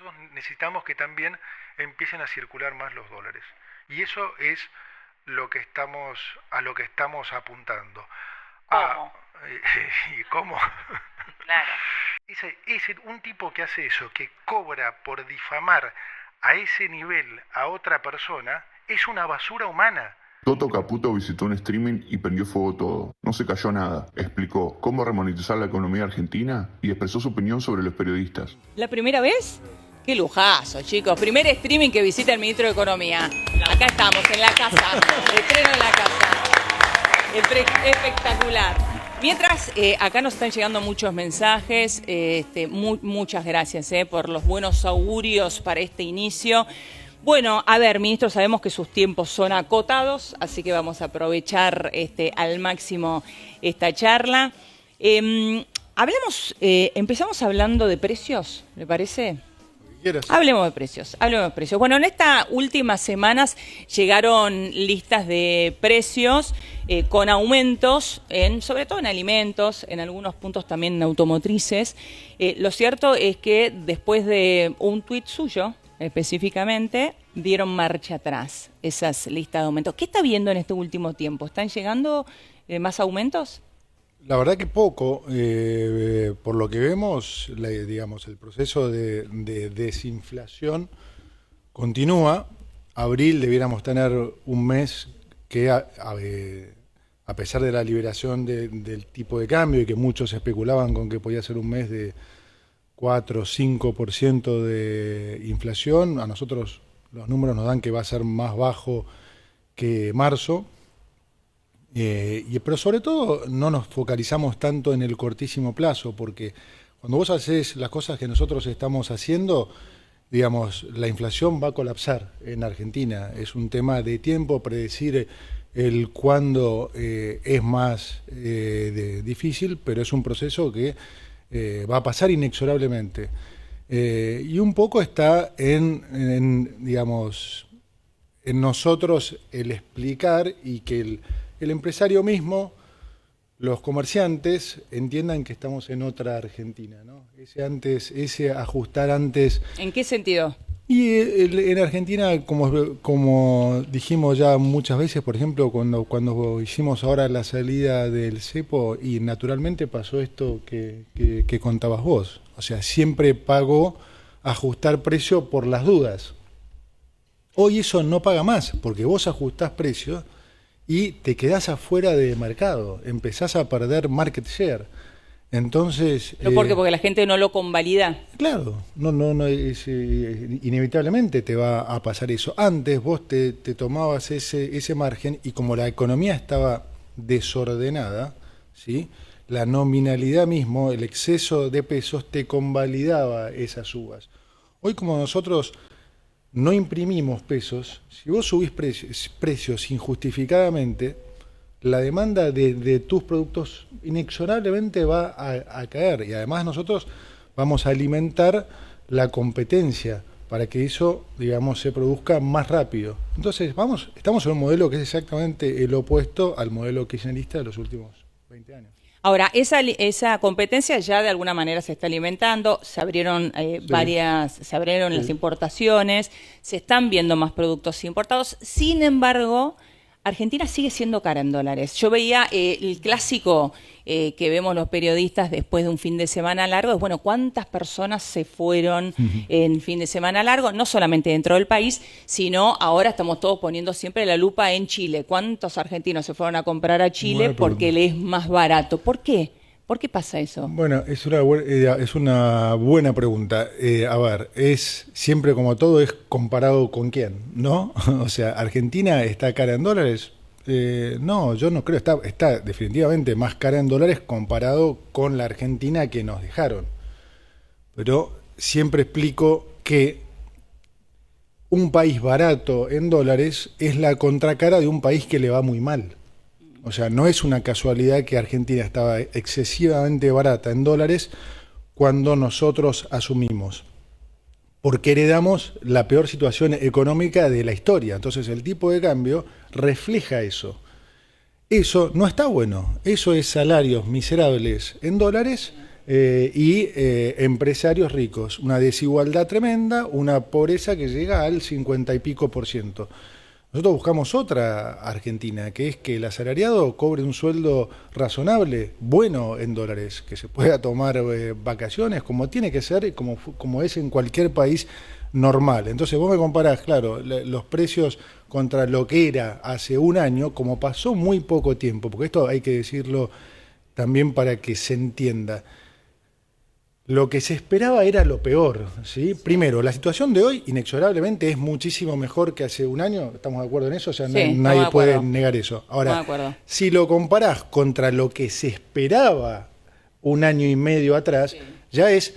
casos necesitamos que también empiecen a circular más los dólares. Y eso es a lo que estamos apuntando. ¿Cómo? ¿Y cómo? Claro. Un tipo que hace eso, que cobra por difamar a ese nivel a otra persona, es una basura humana. Toto Caputo visitó un streaming y prendió fuego todo. No se cayó nada. Explicó cómo remonetizar la economía argentina y expresó su opinión sobre los periodistas. ¿La primera vez? Qué lujazo, chicos. Primer streaming que visita el ministro de Economía. Acá estamos, en la casa. Estreno en la casa. Espectacular. Mientras, acá nos están llegando muchos mensajes. Muchas gracias por los buenos augurios para este inicio. Bueno, a ver, ministro, sabemos que sus tiempos son acotados, así que vamos a aprovechar al máximo esta charla. Empezamos hablando de precios, ¿le parece? Hablemos de precios. Bueno, en estas últimas semanas llegaron listas de precios con aumentos, sobre todo en alimentos, en algunos puntos también en automotrices. Lo cierto es que después de un tuit suyo, específicamente, dieron marcha atrás esas listas de aumentos. ¿Qué está viendo en este último tiempo? ¿Están llegando más aumentos? La verdad que poco. Por lo que vemos, digamos, el proceso de desinflación continúa. Abril debiéramos tener un mes que, a pesar de la liberación del tipo de cambio y que muchos especulaban con que podía ser un mes de 4 o 5% de inflación, a nosotros los números nos dan que va a ser más bajo que marzo. Pero sobre todo no nos focalizamos tanto en el cortísimo plazo, porque cuando vos haces las cosas que nosotros estamos haciendo, digamos, la inflación va a colapsar en Argentina. Es un tema de tiempo, predecir el cuándo es más difícil, pero es un proceso que va a pasar inexorablemente. Y un poco está digamos, en nosotros el explicar y que el empresario mismo, los comerciantes, entiendan que estamos en otra Argentina, ¿no? Ese ajustar antes. ¿En qué sentido? Y en Argentina, como dijimos ya muchas veces, por ejemplo, cuando hicimos ahora la salida del cepo, y naturalmente pasó esto que contabas vos. O sea, siempre pagó ajustar precio por las dudas. Hoy eso no paga más, porque vos ajustás precios y te quedás afuera de mercado, empezás a perder market share. Entonces, ¿Pero por qué? Porque la gente no lo convalida. Claro, inevitablemente te va a pasar eso. Antes vos te tomabas ese margen y como la economía estaba desordenada, ¿sí?, la nominalidad mismo, el exceso de pesos te convalidaba esas subas. Hoy, como nosotros no imprimimos pesos, si vos subís precios injustificadamente, la demanda de tus productos inexorablemente va a caer, y además nosotros vamos a alimentar la competencia para que eso, digamos, se produzca más rápido. Entonces, estamos en un modelo que es exactamente el opuesto al modelo kirchnerista de los últimos 20 años. Ahora, esa competencia ya de alguna manera se está alimentando, se abrieron las importaciones, se están viendo más productos importados. Sin embargo, Argentina sigue siendo cara en dólares. Yo veía el clásico que vemos los periodistas después de un fin de semana largo, es bueno, ¿cuántas personas se fueron en fin de semana largo? No solamente dentro del país, sino ahora estamos todos poniendo siempre la lupa en Chile. ¿Cuántos argentinos se fueron a comprar a Chile porque le es más barato? ¿Por qué? ¿Por qué pasa eso? Bueno, es una buena pregunta. A ver, es siempre como todo, es comparado con quién, ¿no? O sea, ¿Argentina está cara en dólares? No, yo no creo. Está definitivamente más cara en dólares comparado con la Argentina que nos dejaron. Pero siempre explico que un país barato en dólares es la contracara de un país que le va muy mal. O sea, no es una casualidad que Argentina estaba excesivamente barata en dólares cuando nosotros asumimos, porque heredamos la peor situación económica de la historia. Entonces el tipo de cambio refleja eso. Eso no está bueno. Eso es salarios miserables en dólares empresarios ricos. Una desigualdad tremenda, una pobreza que llega al 50 y pico %. Nosotros buscamos otra Argentina, que es que el asalariado cobre un sueldo razonable, bueno en dólares, que se pueda tomar vacaciones como tiene que ser, como es en cualquier país normal. Entonces vos me comparás, claro, los precios contra lo que era hace un año, como pasó muy poco tiempo, porque esto hay que decirlo también para que se entienda. Lo que se esperaba era lo peor, ¿sí? Primero, la situación de hoy inexorablemente es muchísimo mejor que hace un año, ¿estamos de acuerdo en eso? O sea, Sí, nadie puede negar eso. Ahora, si lo comparás contra lo que se esperaba un año y medio atrás, ya es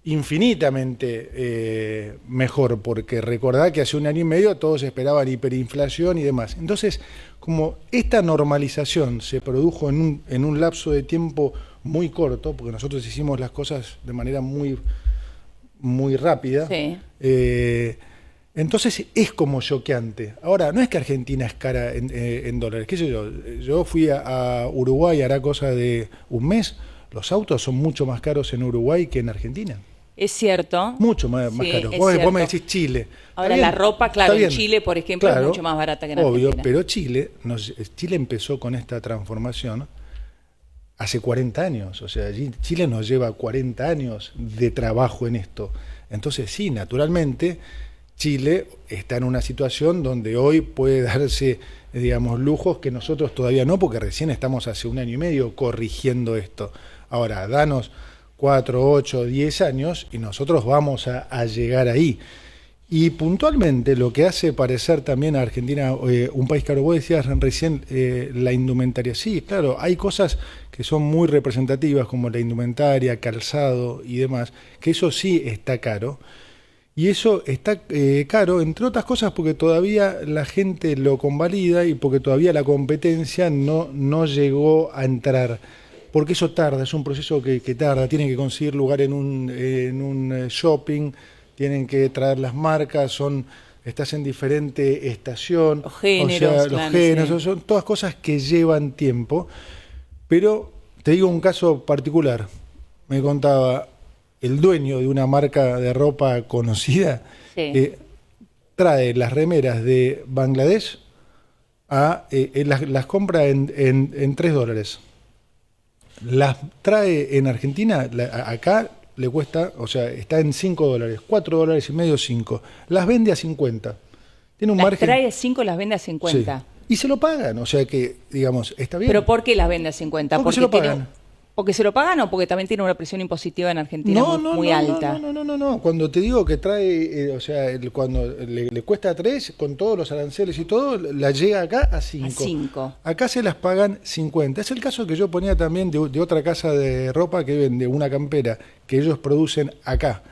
infinitamente mejor, porque recordá que hace un año y medio todos esperaban hiperinflación y demás. Entonces, como esta normalización se produjo en un lapso de tiempo muy corto, porque nosotros hicimos las cosas de manera muy rápida, entonces es como choqueante. Ahora, no es que Argentina es cara en dólares, qué sé yo. Yo fui a Uruguay, hará cosa de un mes, los autos son mucho más caros en Uruguay que en Argentina. Es cierto. Mucho más caros. Vos me decís Chile. Ahora la ropa, claro, en Chile, por ejemplo, es mucho más barata que en Argentina. Obvio, pero Chile empezó con esta transformación hace 40 años, o sea, Chile nos lleva 40 años de trabajo en esto. Entonces sí, naturalmente, Chile está en una situación donde hoy puede darse, digamos, lujos que nosotros todavía no, porque recién estamos hace un año y medio corrigiendo esto. Ahora, danos 4, 8, 10 años y nosotros vamos a llegar ahí. Y puntualmente lo que hace parecer también a Argentina un país caro, vos decías recién la indumentaria. Sí, claro, hay cosas que son muy representativas como la indumentaria, calzado y demás, que eso sí está caro. Y eso está caro, entre otras cosas, porque todavía la gente lo convalida y porque todavía la competencia no llegó a entrar. Porque eso tarda, es un proceso que tarda, tienen que conseguir lugar en un shopping, tienen que traer las marcas, estás en diferente estación, los géneros, son todas cosas que llevan tiempo. Pero te digo un caso particular, me contaba el dueño de una marca de ropa conocida, trae las remeras de Bangladesh, las compra en $3. Las trae en Argentina, acá le cuesta, o sea, está en $5, $4.50, 5. Las vende a 50. Tiene un margen. Trae 5, las vende a 50. Sí. Y se lo pagan, o sea que, digamos, está bien. ¿Pero por qué las vende a 50? Porque se lo pagan. ¿Porque se lo pagan o porque también tiene una presión impositiva en Argentina muy alta? No. Cuando te digo que trae, o sea, cuando le cuesta 3, con todos los aranceles y todo, la llega acá a 5. A 5. Acá se las pagan 50. Es el caso que yo ponía también de otra casa de ropa que vende una campera que ellos producen acá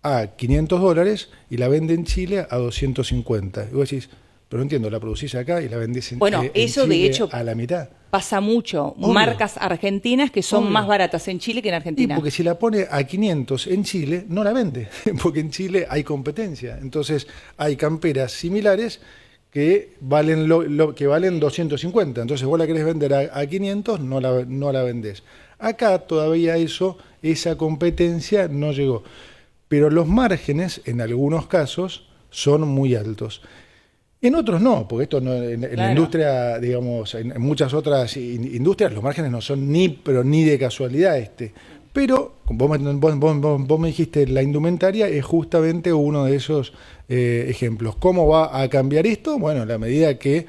a $500 y la venden en Chile a 250. Y vos decís, pero no entiendo, la producís acá y la vendés en eso Chile de hecho a la mitad. Pasa mucho. Obvio. Marcas argentinas que son más baratas en Chile que en Argentina. Y porque si la pone a 500 en Chile, no la vende, porque en Chile hay competencia. Entonces hay camperas similares que valen que valen 250. Entonces vos la querés vender a 500, no la vendés. Acá todavía esa competencia no llegó. Pero los márgenes, en algunos casos, son muy altos. En otros no, porque esto no, en la industria, digamos, en muchas otras industrias los márgenes no son ni de casualidad Pero, vos me dijiste, la indumentaria es justamente uno de esos ejemplos. ¿Cómo va a cambiar esto? Bueno, a la medida que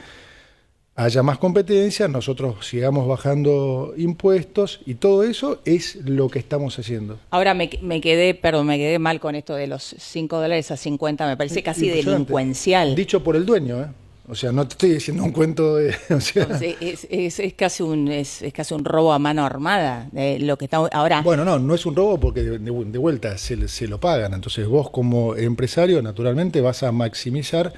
haya más competencia, nosotros sigamos bajando impuestos y todo eso es lo que estamos haciendo. Ahora me quedé mal con esto de los $5 a 50, me parece casi delincuencial. Dicho por el dueño, O sea, no te estoy diciendo un cuento de... O sea. Es casi un robo a mano armada de lo que está ahora. Bueno, no es un robo porque de vuelta se lo pagan. Entonces vos como empresario naturalmente vas a maximizar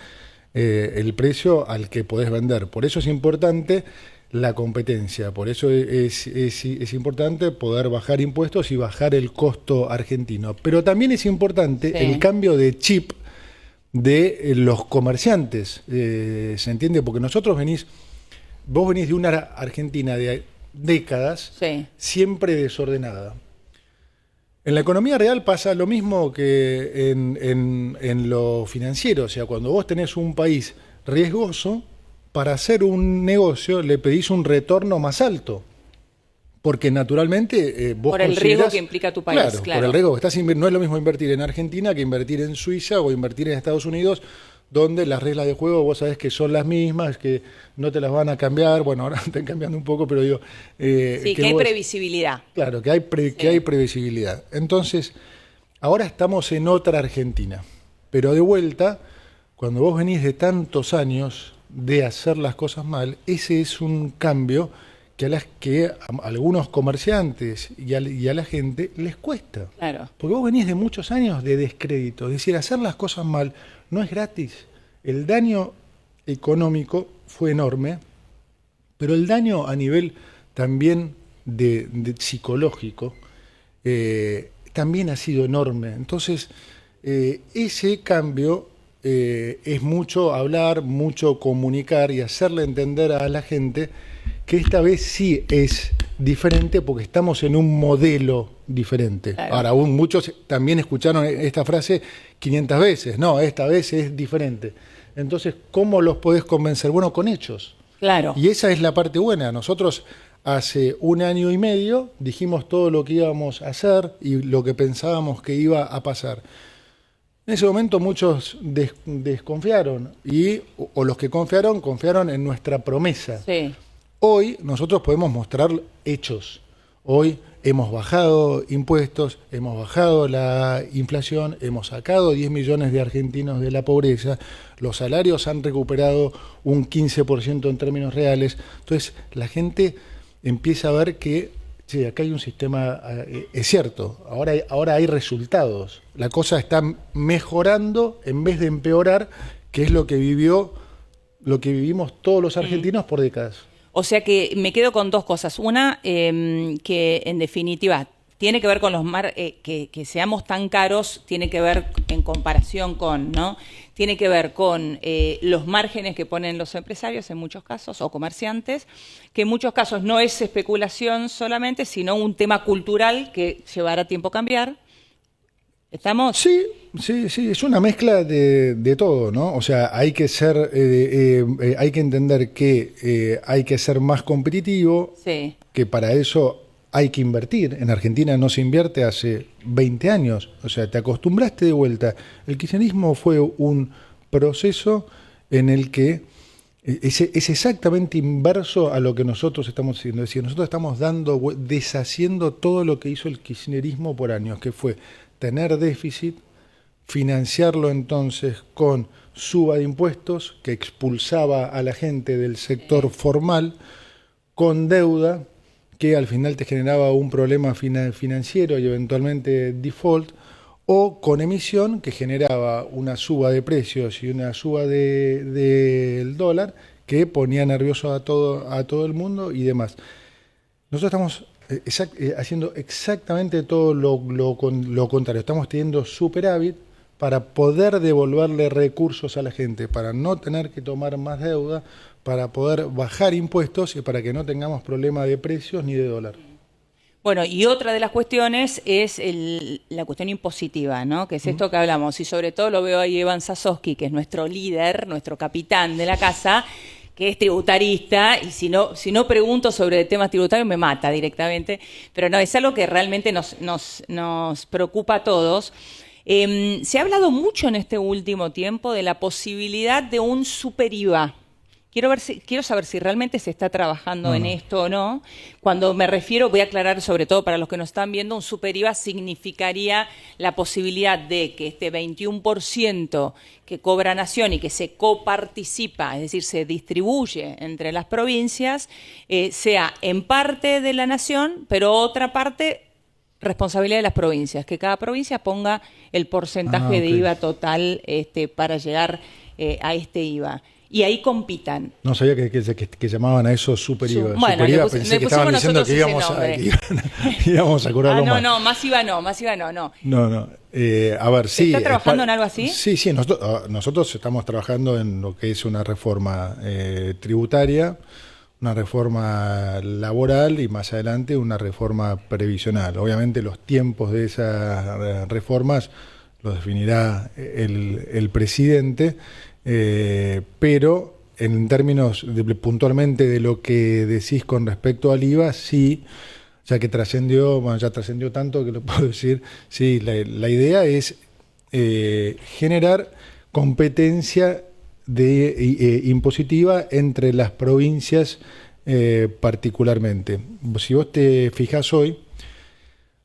el precio al que podés vender. Por eso es importante la competencia, por eso es importante poder bajar impuestos y bajar el costo argentino. Pero también es importante el cambio de chip de los comerciantes, ¿se entiende? Porque vos venís de una Argentina de décadas siempre desordenada. En la economía real pasa lo mismo que en lo financiero. O sea, cuando vos tenés un país riesgoso, para hacer un negocio le pedís un retorno más alto. Porque naturalmente vos por el riesgo que implica tu país, claro. Por el riesgo que no es lo mismo invertir en Argentina que invertir en Suiza o invertir en Estados Unidos, donde las reglas de juego vos sabés que son las mismas, que no te las van a cambiar. Bueno, ahora están cambiando un poco, pero digo... sí, que hay previsibilidad. Claro, que hay previsibilidad. Entonces, ahora estamos en otra Argentina. Pero de vuelta, cuando vos venís de tantos años de hacer las cosas mal, ese es un cambio que a algunos comerciantes y a la gente les cuesta. Claro. Porque vos venís de muchos años de descrédito. Es decir, hacer las cosas mal no es gratis. El daño económico fue enorme, pero el daño a nivel también de psicológico también ha sido enorme. Entonces, ese cambio es mucho hablar, mucho comunicar y hacerle entender a la gente que esta vez sí es diferente porque estamos en un modelo diferente. Claro. Ahora, aún muchos también escucharon esta frase 500 veces. No, esta vez es diferente. Entonces, ¿cómo los podés convencer? Bueno, con hechos. Claro. Y esa es la parte buena. Nosotros hace 1 año y medio dijimos todo lo que íbamos a hacer y lo que pensábamos que iba a pasar. En ese momento muchos desconfiaron o los que confiaron en nuestra promesa. Sí. Hoy nosotros podemos mostrar hechos. Hoy hemos bajado impuestos, hemos bajado la inflación, hemos sacado 10 millones de argentinos de la pobreza, los salarios han recuperado un 15% en términos reales. Entonces la gente empieza a ver que sí, acá hay un sistema, es cierto, ahora hay resultados. La cosa está mejorando en vez de empeorar, que es lo que vivimos todos los argentinos por décadas. O sea que me quedo con 2 cosas. Una, que en definitiva tiene que ver con que seamos tan caros, tiene que ver en comparación con, ¿no? Tiene que ver con los márgenes que ponen los empresarios en muchos casos, o comerciantes, que en muchos casos no es especulación solamente, sino un tema cultural que llevará tiempo a cambiar. ¿Estamos? Sí, es una mezcla de todo, ¿no? O sea, hay que entender que hay que ser más competitivo, Sí. que para eso hay que invertir. En Argentina no se invierte hace 20 años, o sea, te acostumbraste de vuelta. El kirchnerismo fue un proceso en el que es exactamente inverso a lo que nosotros estamos haciendo. Es decir, nosotros estamos deshaciendo todo lo que hizo el kirchnerismo por años, que fue tener déficit, financiarlo entonces con suba de impuestos que expulsaba a la gente del sector formal, con deuda que al final te generaba un problema financiero y eventualmente default, o con emisión que generaba una suba de precios y una suba del dólar que ponía nervioso a todo el mundo y demás. Nosotros estamos haciendo exactamente todo lo contrario. Estamos teniendo superávit para poder devolverle recursos a la gente, para no tener que tomar más deuda, para poder bajar impuestos y para que no tengamos problema de precios ni de dólar. Bueno, y otra de las cuestiones es la cuestión impositiva, ¿no? Que es esto que hablamos, y sobre todo lo veo ahí Evan Sasovsky, que es nuestro líder, nuestro capitán de la casa, que es tributarista, y si no pregunto sobre temas tributarios me mata directamente, pero no, es algo que realmente nos preocupa a todos. Se ha hablado mucho en este último tiempo de la posibilidad de un super IVA. Quiero saber si realmente se está trabajando en esto o no. Cuando me refiero, voy a aclarar sobre todo para los que nos están viendo, un super IVA significaría la posibilidad de que este 21% que cobra Nación y que se coparticipa, es decir, se distribuye entre las provincias, sea en parte de la Nación, pero otra parte responsabilidad de las provincias, que cada provincia ponga el porcentaje de IVA total para llegar a este IVA. Y ahí compitan. No sabía que llamaban a eso super IVA. Bueno, super IVA pensé que estaban diciendo que íbamos a cobrarlo más. No, más IVA no. No. A ver, sí. ¿Está trabajando en algo así? Sí. Nosotros estamos trabajando en lo que es una reforma tributaria una reforma laboral y más adelante una reforma previsional. Obviamente los tiempos de esas reformas los definirá el presidente, pero en términos puntualmente de lo que decís con respecto al IVA, sí, ya que trascendió, bueno, ya trascendió tanto que lo puedo decir, sí, la idea es generar competencia impositiva entre las provincias particularmente. Si vos te fijás hoy,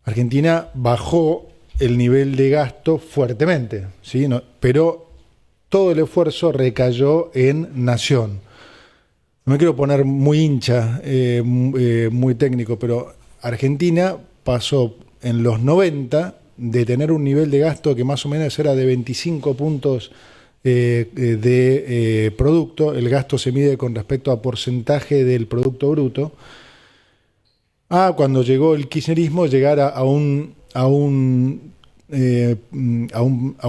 Argentina bajó el nivel de gasto fuertemente, ¿sí? Pero todo el esfuerzo recayó en Nación. No me quiero poner muy hincha, muy técnico, pero Argentina pasó en los 90 de tener un nivel de gasto que más o menos era de 25 puntos de producto. El gasto se mide con respecto a porcentaje del Producto Bruto. Cuando llegó el kirchnerismo, llegar a un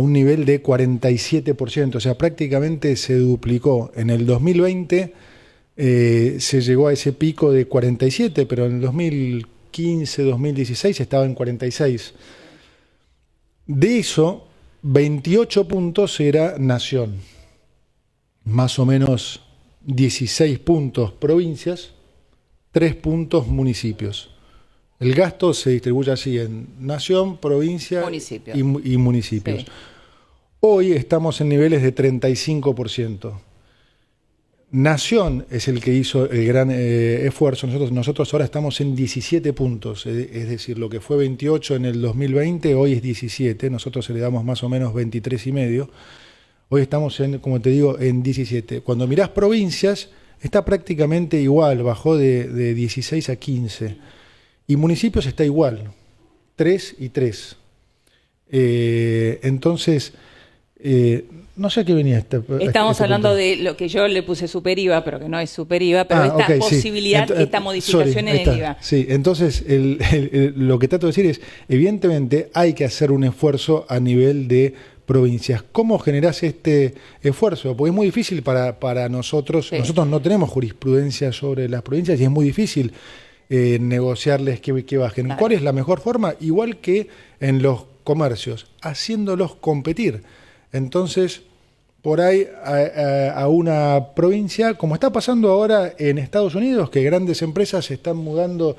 nivel de 47%, o sea, prácticamente se duplicó. En el 2020 se llegó a ese pico de 47, pero en el 2015, 2016 estaba en 46. De eso, 28 puntos era Nación, más o menos 16 puntos provincias, 3 puntos municipios. El gasto se distribuye así en Nación, provincia y municipios. Sí. Hoy estamos en niveles de 35%. Nación es el que hizo el gran esfuerzo. Nosotros ahora estamos en 17 puntos, es decir, lo que fue 28 en el 2020, hoy es 17. Nosotros le damos más o menos 23,5. Hoy estamos, como te digo, en 17. Cuando mirás provincias, está prácticamente igual, bajó de 16 a 15. Y municipios está igual, 3 y 3. Entonces, no sé a qué venía Estamos hablando punto de lo que yo le puse super IVA, pero que no es super IVA, pero esta posibilidad, sí. Esta modificación en el IVA. Sí, entonces lo que trato de decir es, evidentemente hay que hacer un esfuerzo a nivel de provincias. ¿Cómo generás este esfuerzo? Porque es muy difícil para nosotros. Sí. Nosotros no tenemos jurisprudencia sobre las provincias y es muy difícil negociarles que bajen. Claro. ¿Cuál es la mejor forma? Igual que en los comercios, haciéndolos competir. Entonces, por ahí a una provincia, como está pasando ahora en Estados Unidos, que grandes empresas se están mudando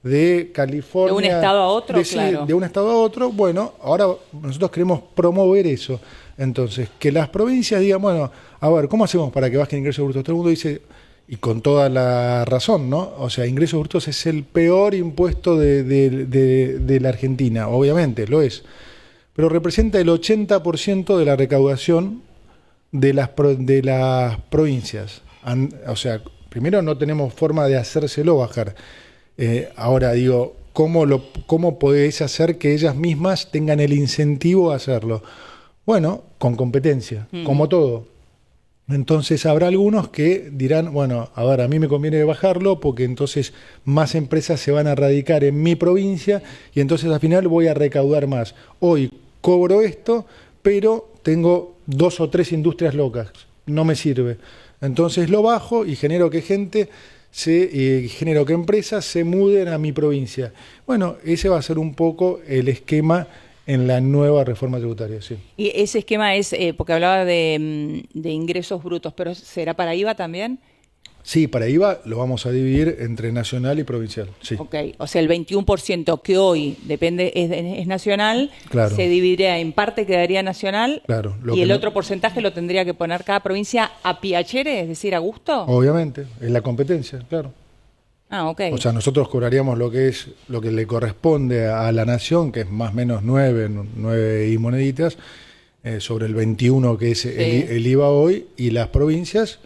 de California. De un estado a otro, claro. De un estado a otro. Bueno, ahora nosotros queremos promover eso. Entonces, que las provincias digan, bueno, a ver, ¿cómo hacemos para que bajen ingresos brutos? Todo el mundo dice, y con toda la razón, ¿no? O sea, ingresos brutos es el peor impuesto de la Argentina, obviamente, lo es. Pero representa el 80% de la recaudación de las provincias. O sea, primero no tenemos forma de hacérselo bajar. Ahora digo, ¿cómo podés hacer que ellas mismas tengan el incentivo a hacerlo? Bueno, con competencia, como todo. Entonces habrá algunos que dirán, bueno, a ver, a mí me conviene bajarlo porque entonces más empresas se van a radicar en mi provincia y entonces al final voy a recaudar más. Hoy cobro esto, pero tengo 2 o 3 industrias locas, no me sirve. Entonces lo bajo y genero que genero que empresas se muden a mi provincia. Bueno, ese va a ser un poco el esquema en la nueva reforma tributaria, sí. Y ese esquema es, porque hablaba de ingresos brutos, pero ¿será para IVA también? Sí, para IVA lo vamos a dividir entre nacional y provincial, sí. Ok, o sea, el 21% que hoy depende es nacional, claro. Se dividiría en parte, quedaría nacional, claro, y el otro porcentaje lo tendría que poner cada provincia a piacere, es decir, a gusto. Obviamente, es la competencia, claro. Ok. O sea, nosotros cobraríamos lo que le corresponde a la nación, que es más o menos 9 y moneditas, sobre el 21 que es sí. el IVA hoy, y las provincias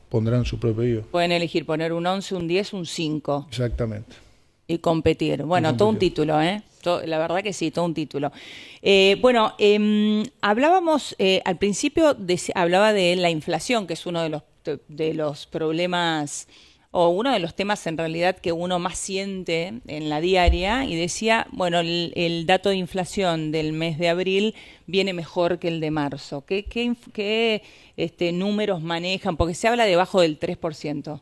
pondrán su propio IVA. Pueden elegir poner un 11, un 10, un 5. Exactamente. Y competir. Bueno, todo un título, ¿eh? La verdad que sí, todo un título. Hablábamos, al principio hablaba de la inflación, que es uno de los problemas, o uno de los temas en realidad que uno más siente en la diaria, y decía, bueno, el dato de inflación del mes de abril viene mejor que el de marzo. ¿Qué números manejan? Porque se habla debajo del 3%.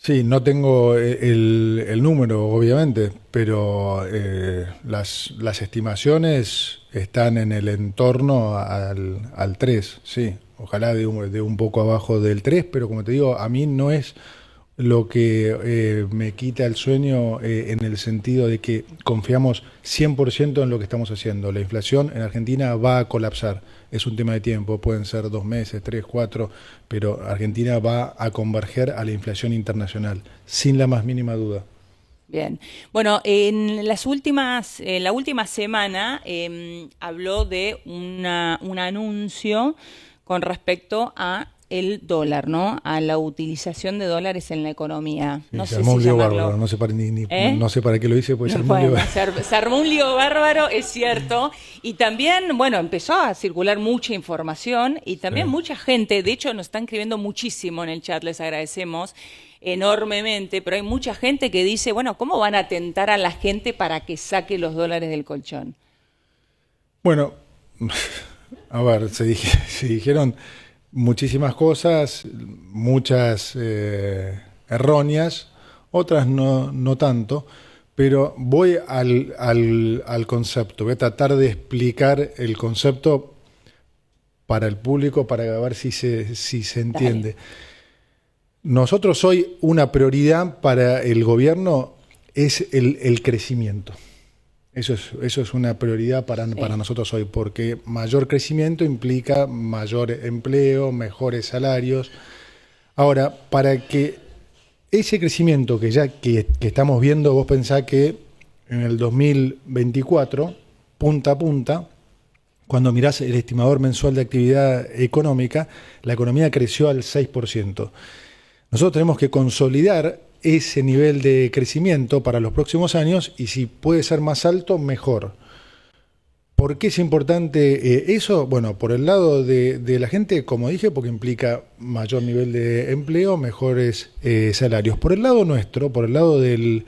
Sí, no tengo el número, obviamente, pero las estimaciones están en el entorno al 3, sí. Ojalá de un poco abajo del 3, pero como te digo, a mí no es lo que me quita el sueño en el sentido de que confiamos 100% en lo que estamos haciendo. La inflación en Argentina va a colapsar. Es un tema de tiempo, pueden ser 2 meses, 3, 4, pero Argentina va a converger a la inflación internacional, sin la más mínima duda. Bien. Bueno, en la última semana habló de un anuncio con respecto a el dólar, ¿no? A la utilización de dólares en la economía. Sí, No se sé armó si un lío llamarlo. bárbaro, no sé para qué lo hice, pues se armó un lío Bueno, bárbaro. se armó un lío bárbaro, es cierto, y también, bueno, empezó a circular mucha información y también Sí. mucha gente, de hecho nos están escribiendo muchísimo en el chat, les agradecemos enormemente, pero hay mucha gente que dice, bueno, ¿cómo van a tentar a la gente para que saque los dólares del colchón? Bueno, a ver, se dijeron muchísimas cosas, muchas erróneas, otras no tanto, pero voy al concepto, voy a tratar de explicar el concepto para el público para ver si se entiende. Nosotros hoy una prioridad para el gobierno es el crecimiento. Eso es una prioridad para nosotros hoy, porque mayor crecimiento implica mayor empleo, mejores salarios. Ahora, para que ese crecimiento que estamos viendo, vos pensás que en el 2024, punta a punta, cuando mirás el estimador mensual de actividad económica, la economía creció al 6%. Nosotros tenemos que consolidar ese nivel de crecimiento para los próximos años y si puede ser más alto, mejor. ¿Por qué es importante eso? Bueno, por el lado de la gente, como dije, porque implica mayor nivel de empleo, mejores salarios. Por el lado nuestro, por el lado del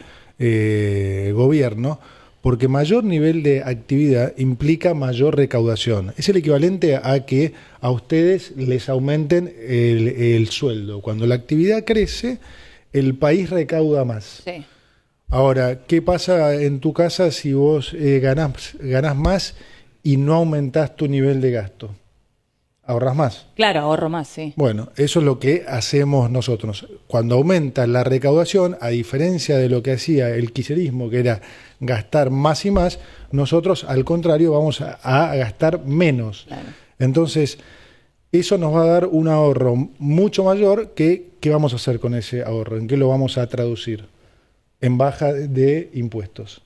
gobierno, porque mayor nivel de actividad implica mayor recaudación. Es el equivalente a que a ustedes les aumenten el sueldo. Cuando la actividad crece, el país recauda más. Sí. Ahora, ¿qué pasa en tu casa si vos ganás más y no aumentás tu nivel de gasto? ¿Ahorras más? Claro, ahorro más, sí. Bueno, eso es lo que hacemos nosotros. Cuando aumenta la recaudación, a diferencia de lo que hacía el kirchnerismo, que era gastar más y más, nosotros al contrario vamos a gastar menos. Claro. Entonces, eso nos va a dar un ahorro mucho mayor que ¿qué vamos a hacer con ese ahorro? ¿En qué lo vamos a traducir? En baja de impuestos.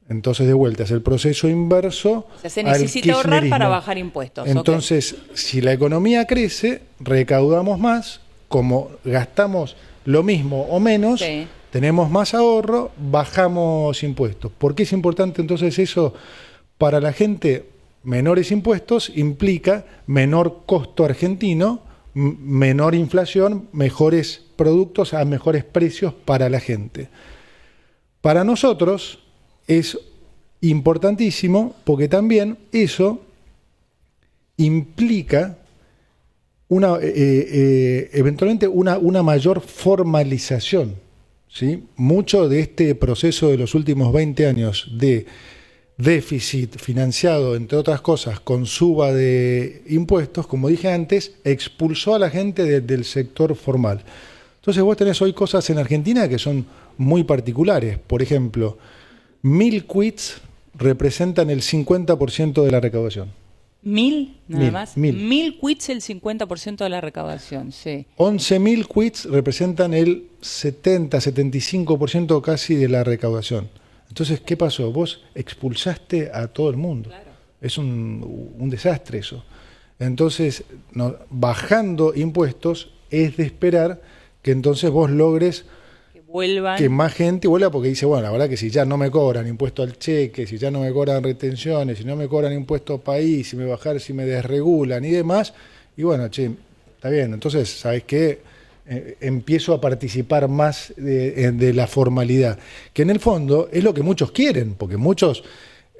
Entonces, de vuelta, es el proceso inverso. O sea, se necesita ahorrar para kirchnerismo. bajar impuestos. Entonces, si la economía crece, recaudamos más, como gastamos lo mismo o menos, Sí. tenemos más ahorro, bajamos impuestos. ¿Por qué es importante entonces eso para la gente? Menores impuestos implica menor costo argentino, menor inflación, mejores productos a mejores precios para la gente. Para nosotros es importantísimo porque también eso implica eventualmente una mayor formalización, ¿sí? Mucho de este proceso de los últimos 20 años de déficit financiado, entre otras cosas, con suba de impuestos, como dije antes, expulsó a la gente del sector formal. Entonces vos tenés hoy cosas en Argentina que son muy particulares. Por ejemplo, 1000 quits representan el 50% de la recaudación. 1000, nada 1000, más. 1000. 1000 quits, el 50% de la recaudación, sí. 11.000 quits representan el 70-75% casi de la recaudación. Entonces, ¿qué pasó? Vos expulsaste a todo el mundo. Claro. Es un desastre eso. Entonces, bajando impuestos es de esperar que entonces vos logres Que vuelvan. que más gente vuelva, porque dice, bueno, la verdad que si ya no me cobran impuesto al cheque, si ya no me cobran retenciones, si no me cobran impuesto país, si me desregulan y demás, y bueno, che, está bien, entonces, ¿sabes qué? Empiezo a participar más de la formalidad, que en el fondo es lo que muchos quieren, porque muchos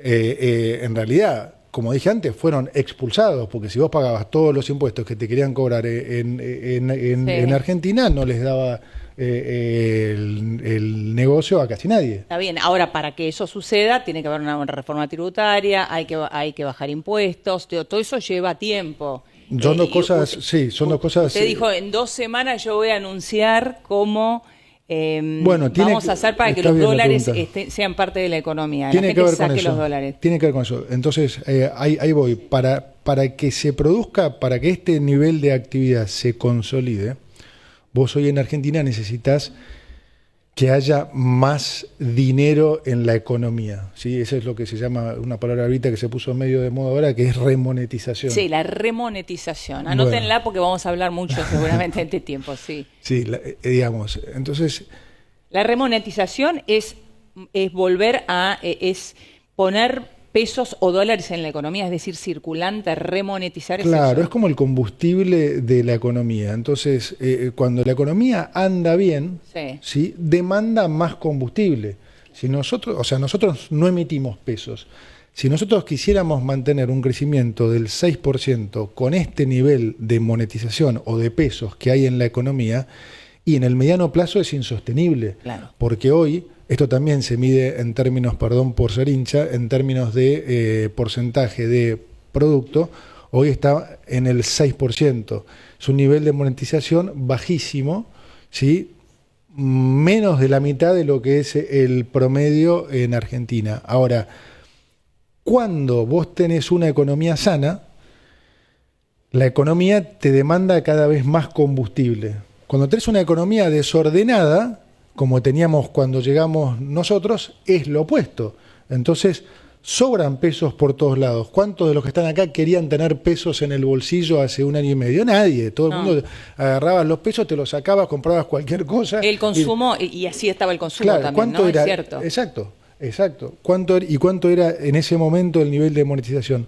en realidad, como dije antes, fueron expulsados, porque si vos pagabas todos los impuestos que te querían cobrar en Sí. Argentina, no les daba el negocio a casi nadie. Está bien, ahora para que eso suceda tiene que haber una reforma tributaria, hay que bajar impuestos, todo eso lleva tiempo. Son dos cosas, sí, son dos cosas. Usted dijo, en 2 semanas yo voy a anunciar cómo bueno, vamos a hacer para que los dólares sean parte de la economía. Tiene la que gente ver con saque eso. los dólares. Tiene que ver con eso. Entonces, ahí voy. Para que se produzca, para que este nivel de actividad se consolide, vos hoy en Argentina necesitas que haya más dinero en la economía, ¿sí? Eso es lo que se llama, una palabra ahorita que se puso medio de moda ahora, que es remonetización. Sí, la remonetización. Anótenla porque vamos a hablar mucho seguramente en este tiempo, sí. Sí, digamos, entonces... La remonetización es volver a... es poner pesos o dólares en la economía, es decir, circulante, remonetizar. Claro, es como el combustible de la economía. Entonces, cuando la economía anda bien, ¿sí? Demanda más combustible. Si nosotros no emitimos pesos. Si nosotros quisiéramos mantener un crecimiento del 6% con este nivel de monetización o de pesos que hay en la economía, y en el mediano plazo es insostenible. Claro. Porque hoy... Esto también se mide en términos, perdón por ser hincha, en términos de porcentaje de producto. Hoy está en el 6%. Es un nivel de monetización bajísimo, ¿sí? Menos de la mitad de lo que es el promedio en Argentina. Ahora, cuando vos tenés una economía sana, la economía te demanda cada vez más combustible. Cuando tenés una economía desordenada, como teníamos cuando llegamos nosotros, es lo opuesto. Entonces, sobran pesos por todos lados. ¿Cuántos de los que están acá querían tener pesos en el bolsillo hace 1 año y medio? Nadie. Todo el mundo agarraba los pesos, te los sacabas, comprabas cualquier cosa. El consumo, y así estaba el consumo, claro, también, ¿cuánto ¿no? era? Es cierto. Exacto. ¿Cuánto era en ese momento el nivel de monetización?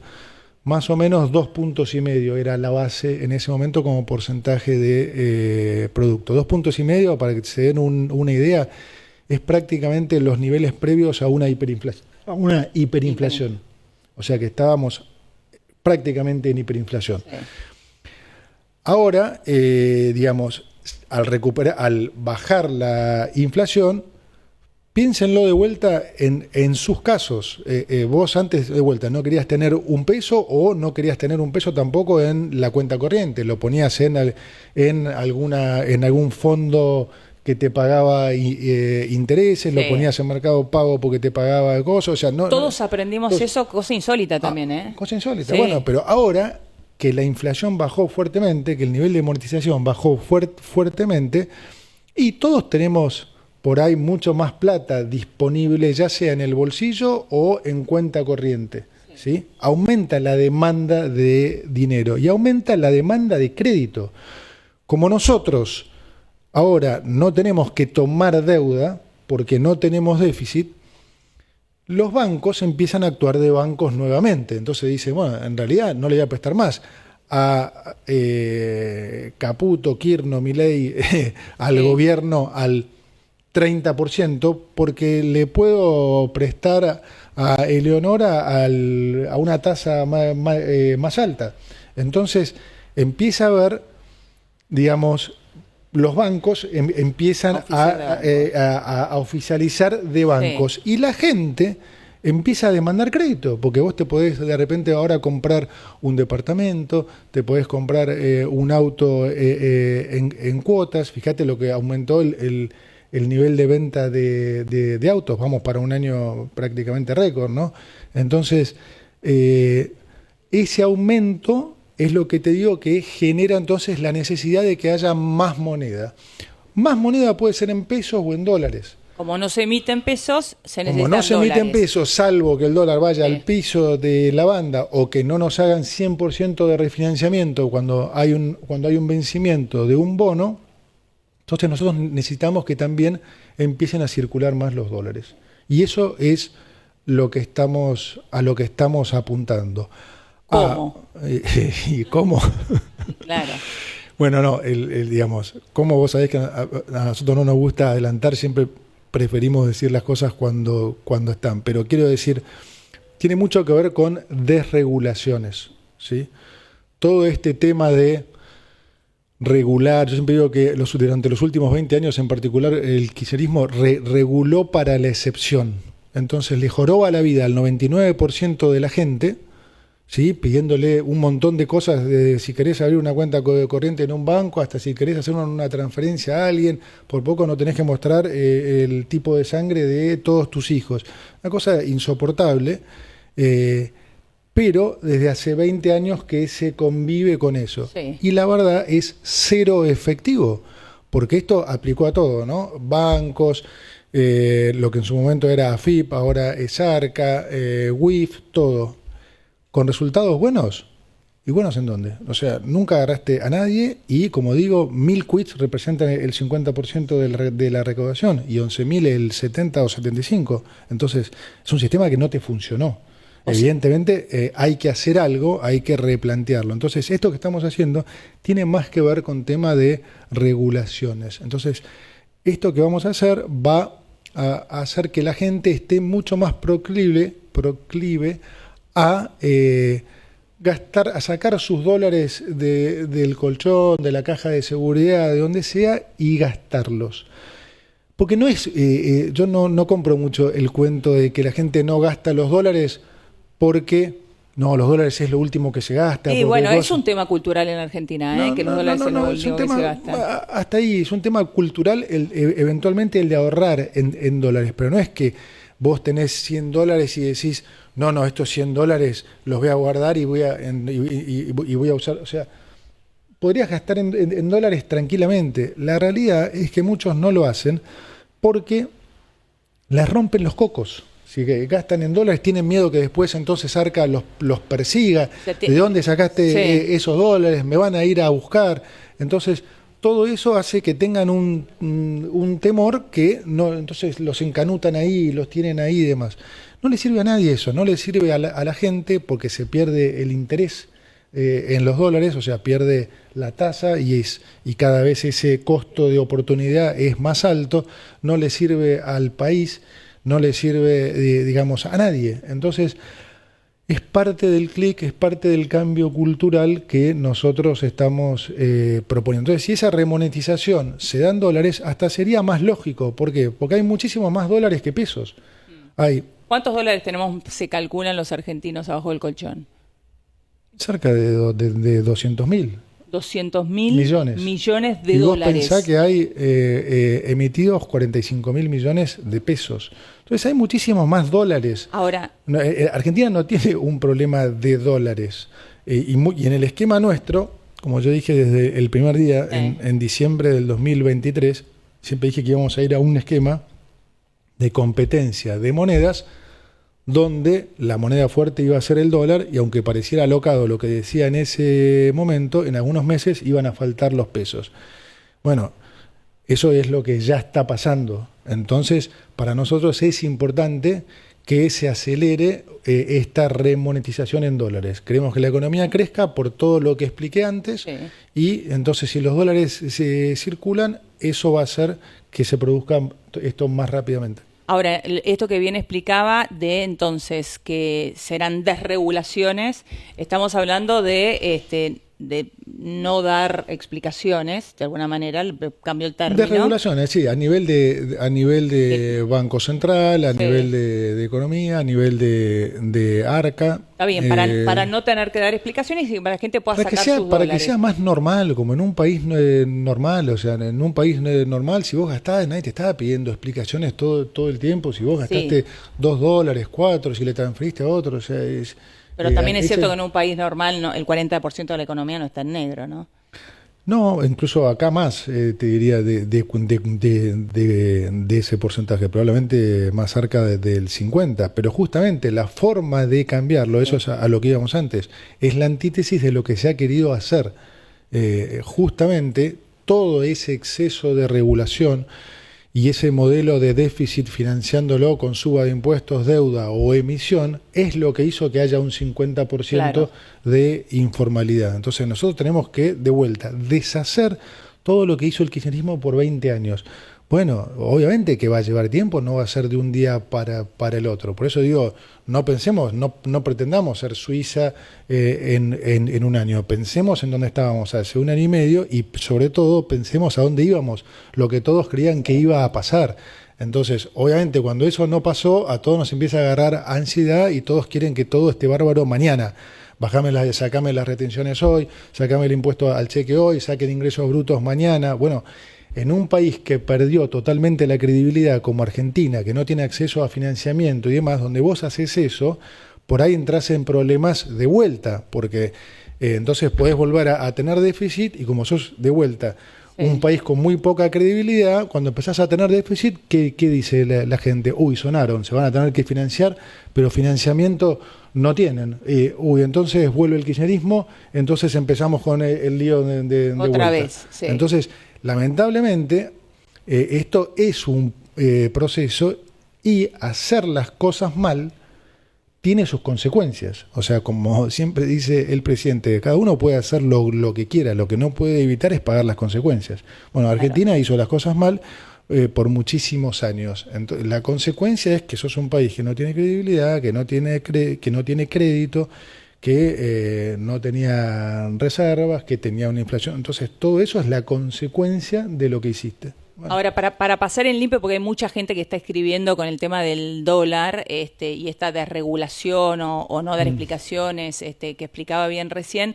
Más o menos 2,5 puntos era la base en ese momento como porcentaje de producto. 2,5 puntos, para que se den una idea, es prácticamente los niveles previos a una hiperinflación. O sea que estábamos prácticamente en hiperinflación. Sí. Ahora, digamos, al bajar la inflación, piénsenlo de vuelta en sus casos. Vos antes, de vuelta, no querías tener un peso o no querías tener un peso tampoco en la cuenta corriente. Lo ponías en algún fondo que te pagaba intereses, lo ponías en Mercado Pago porque te pagaba cosas. O sea, todos aprendimos eso, cosa insólita también, ¿eh? Cosa insólita, bueno, pero ahora que la inflación bajó fuertemente, que el nivel de monetización bajó fuertemente, y todos tenemos por ahí mucho más plata disponible, ya sea en el bolsillo o en cuenta corriente. ¿Sí? Aumenta la demanda de dinero y aumenta la demanda de crédito. Como nosotros ahora no tenemos que tomar deuda porque no tenemos déficit, los bancos empiezan a actuar de bancos nuevamente. Entonces dicen, bueno, en realidad no le voy a prestar más a Caputo, Kirchner, Milei, al gobierno, al 30%, porque le puedo prestar a Eleonora a una tasa más alta. Entonces empieza a haber, digamos, los bancos empiezan a oficializar de bancos, y la gente empieza a demandar crédito, porque vos te podés de repente ahora comprar un departamento, te podés comprar un auto en cuotas. Fíjate lo que aumentó el nivel de venta de autos, vamos para un año prácticamente récord, ¿no? Entonces, ese aumento es lo que te digo que genera entonces la necesidad de que haya más moneda. Más moneda puede ser en pesos o en dólares. Como no se emiten pesos, se necesitan dólares. Como no se emiten pesos, salvo que el dólar vaya al piso de la banda o que no nos hagan 100% de refinanciamiento cuando hay un vencimiento de un bono, entonces nosotros necesitamos que también empiecen a circular más los dólares. Y eso es a lo que estamos apuntando. ¿Cómo? ¿Y cómo? Claro. Bueno, no, digamos, como vos sabés que a nosotros no nos gusta adelantar, siempre preferimos decir las cosas cuando están. Pero quiero decir, tiene mucho que ver con desregulaciones, ¿sí? Todo este tema de regular. Yo siempre digo que durante los últimos 20 años en particular el kirchnerismo reguló para la excepción. Entonces le joroba la vida al 99% de la gente, ¿sí? Pidiéndole un montón de cosas, de si querés abrir una cuenta corriente en un banco, hasta si querés hacer una transferencia a alguien, por poco no tenés que mostrar el tipo de sangre de todos tus hijos. Una cosa insoportable. Pero desde hace 20 años que se convive con eso. Sí. Y la verdad es cero efectivo, porque esto aplicó a todo, ¿no? Bancos, lo que en su momento era AFIP, ahora es Arca, WIF, todo. ¿Con resultados buenos? ¿Y buenos en dónde? O sea, nunca agarraste a nadie y, como digo, 1.000 quits representan el 50% de la recaudación y 11.000 el 70 o 75. Entonces, es un sistema que no te funcionó. Evidentemente hay que hacer algo, hay que replantearlo. Entonces, esto que estamos haciendo tiene más que ver con tema de regulaciones. Entonces, esto que vamos a hacer va a hacer que la gente esté mucho más proclive a gastar, a sacar sus dólares del colchón, de la caja de seguridad, de donde sea, y gastarlos. Porque no es, yo no compro mucho el cuento de que la gente no gasta los dólares porque no, los dólares es lo último que se gasta. Y bueno, es un tema cultural en Argentina, que los dólares es lo último que se gasta. Hasta ahí, es un tema cultural, eventualmente el de ahorrar en dólares, pero no es que vos tenés 100 dólares y decís, no, estos 100 dólares los voy a guardar y voy a usar, o sea, podrías gastar en dólares tranquilamente. La realidad es que muchos no lo hacen porque les rompen los cocos. Si gastan en dólares, tienen miedo que después entonces Arca los persiga. ¿De dónde sacaste esos dólares? Me van a ir a buscar. Entonces, todo eso hace que tengan un temor que no, entonces los encanutan ahí, los tienen ahí y demás. No le sirve a nadie eso, no le sirve a la gente porque se pierde el interés en los dólares, o sea, pierde la tasa y cada vez ese costo de oportunidad es más alto, no le sirve al país, no le sirve, digamos, a nadie. Entonces, es parte del clic, es parte del cambio cultural que nosotros estamos proponiendo. Entonces, si esa remonetización se da en dólares, hasta sería más lógico. ¿Por qué? Porque hay muchísimos más dólares que pesos. ¿Cuántos dólares se calculan los argentinos abajo del colchón? Cerca de 200.000. 200.000 millones de y vos dólares. Pensá que hay emitidos 45.000 millones de pesos. Entonces hay muchísimos más dólares. Ahora, Argentina no tiene un problema de dólares. Y en el esquema nuestro, como yo dije desde el primer día, en diciembre del 2023, siempre dije que íbamos a ir a un esquema de competencia de monedas donde la moneda fuerte iba a ser el dólar y aunque pareciera alocado lo que decía en ese momento, en algunos meses iban a faltar los pesos. Bueno, eso es lo que ya está pasando. Entonces, para nosotros es importante que se acelere esta remonetización en dólares. Queremos que la economía crezca por todo lo que expliqué antes y entonces si los dólares se circulan, eso va a hacer que se produzca esto más rápidamente. Ahora, esto que bien explicaba de entonces que serán desregulaciones, estamos hablando de no dar explicaciones, de alguna manera, cambio el término. Desregulaciones, sí, a nivel de Banco Central, a nivel de Economía, a nivel de Arca. Está bien, para no tener que dar explicaciones y para que la gente pueda sacar sus dólares. Para que sea más normal, como en un país normal, o sea, en un país normal, si vos gastás, nadie te estaba pidiendo explicaciones todo el tiempo, si vos gastaste $2, 4, si le transferiste a otro, o sea, Pero también es cierto que en un país normal el 40% de la economía no está en negro, ¿no? No, incluso acá más, te diría, de ese porcentaje, probablemente más cerca del 50%, pero justamente la forma de cambiarlo, eso es a lo que íbamos antes, es la antítesis de lo que se ha querido hacer. Justamente todo ese exceso de regulación y ese modelo de déficit financiándolo con suba de impuestos, deuda o emisión es lo que hizo que haya un 50% de informalidad. Entonces nosotros tenemos que, de vuelta, deshacer todo lo que hizo el kirchnerismo por 20 años. Bueno, obviamente que va a llevar tiempo, no va a ser de un día para el otro. Por eso digo, no pensemos, no pretendamos ser Suiza en un año. Pensemos en dónde estábamos hace un año y medio y sobre todo pensemos a dónde íbamos, lo que todos creían que iba a pasar. Entonces, obviamente, cuando eso no pasó, a todos nos empieza a agarrar ansiedad y todos quieren que todo esté bárbaro mañana. Sacame las retenciones hoy, sacame el impuesto al cheque hoy, saquen ingresos brutos mañana. Bueno, en un país que perdió totalmente la credibilidad como Argentina, que no tiene acceso a financiamiento y demás, donde vos haces eso, por ahí entras en problemas de vuelta, porque entonces podés volver a tener déficit y como sos de vuelta un país con muy poca credibilidad, cuando empezás a tener déficit, ¿qué dice la gente? Uy, sonaron, se van a tener que financiar, pero financiamiento no tienen. Entonces vuelve el kirchnerismo, entonces empezamos con el lío de otra vuelta. vez, sí. Entonces, lamentablemente, esto es un proceso y hacer las cosas mal tiene sus consecuencias. O sea, como siempre dice el presidente, cada uno puede hacer lo que quiera, lo que no puede evitar es pagar las consecuencias. Bueno, Argentina hizo las cosas mal por muchísimos años. Entonces, la consecuencia es que sos un país que no tiene credibilidad, que no tiene crédito, que no tenía reservas, que tenía una inflación. Entonces, todo eso es la consecuencia de lo que hiciste. Bueno. Ahora, para pasar en limpio, porque hay mucha gente que está escribiendo con el tema del dólar y esta desregulación o no dar explicaciones que explicaba bien recién,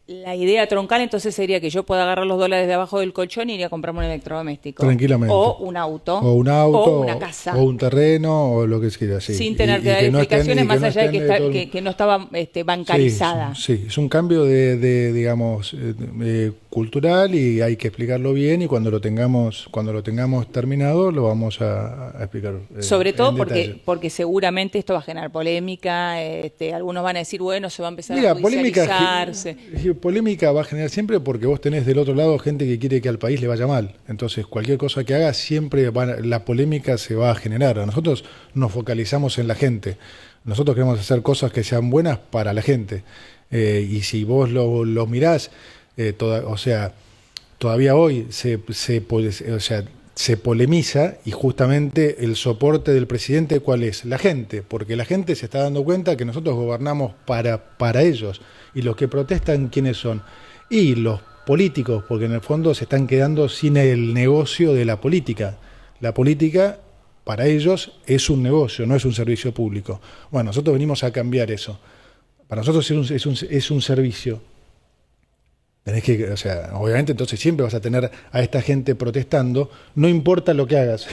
la idea troncal entonces sería que yo pueda agarrar los dólares de abajo del colchón y ir a comprarme un electrodoméstico. Tranquilamente. O un auto. O una casa. O un terreno, o lo que quiera, sí. Sin tener que dar explicaciones más allá de que no estaba bancarizada. Sí, es un cambio digamos, cultural y hay que explicarlo bien y cuando lo tengamos terminado lo vamos a explicar. Sobre todo porque seguramente esto va a generar polémica, algunos van a decir, bueno, se va a empezar a judicializarse. Polémica va a generar siempre porque vos tenés del otro lado gente que quiere que al país le vaya mal. Entonces, cualquier cosa que hagas, siempre la polémica se va a generar. Nosotros nos focalizamos en la gente. Nosotros queremos hacer cosas que sean buenas para la gente. Y si vos lo mirás, todavía hoy se polemiza y justamente el soporte del presidente, ¿cuál es? La gente, porque la gente se está dando cuenta que nosotros gobernamos para ellos. Y los que protestan, ¿quiénes son? Y los políticos, porque en el fondo se están quedando sin el negocio de la política. La política, para ellos, es un negocio, no es un servicio público. Bueno, nosotros venimos a cambiar eso. Para nosotros es un servicio. Obviamente entonces siempre vas a tener a esta gente protestando, no importa lo que hagas.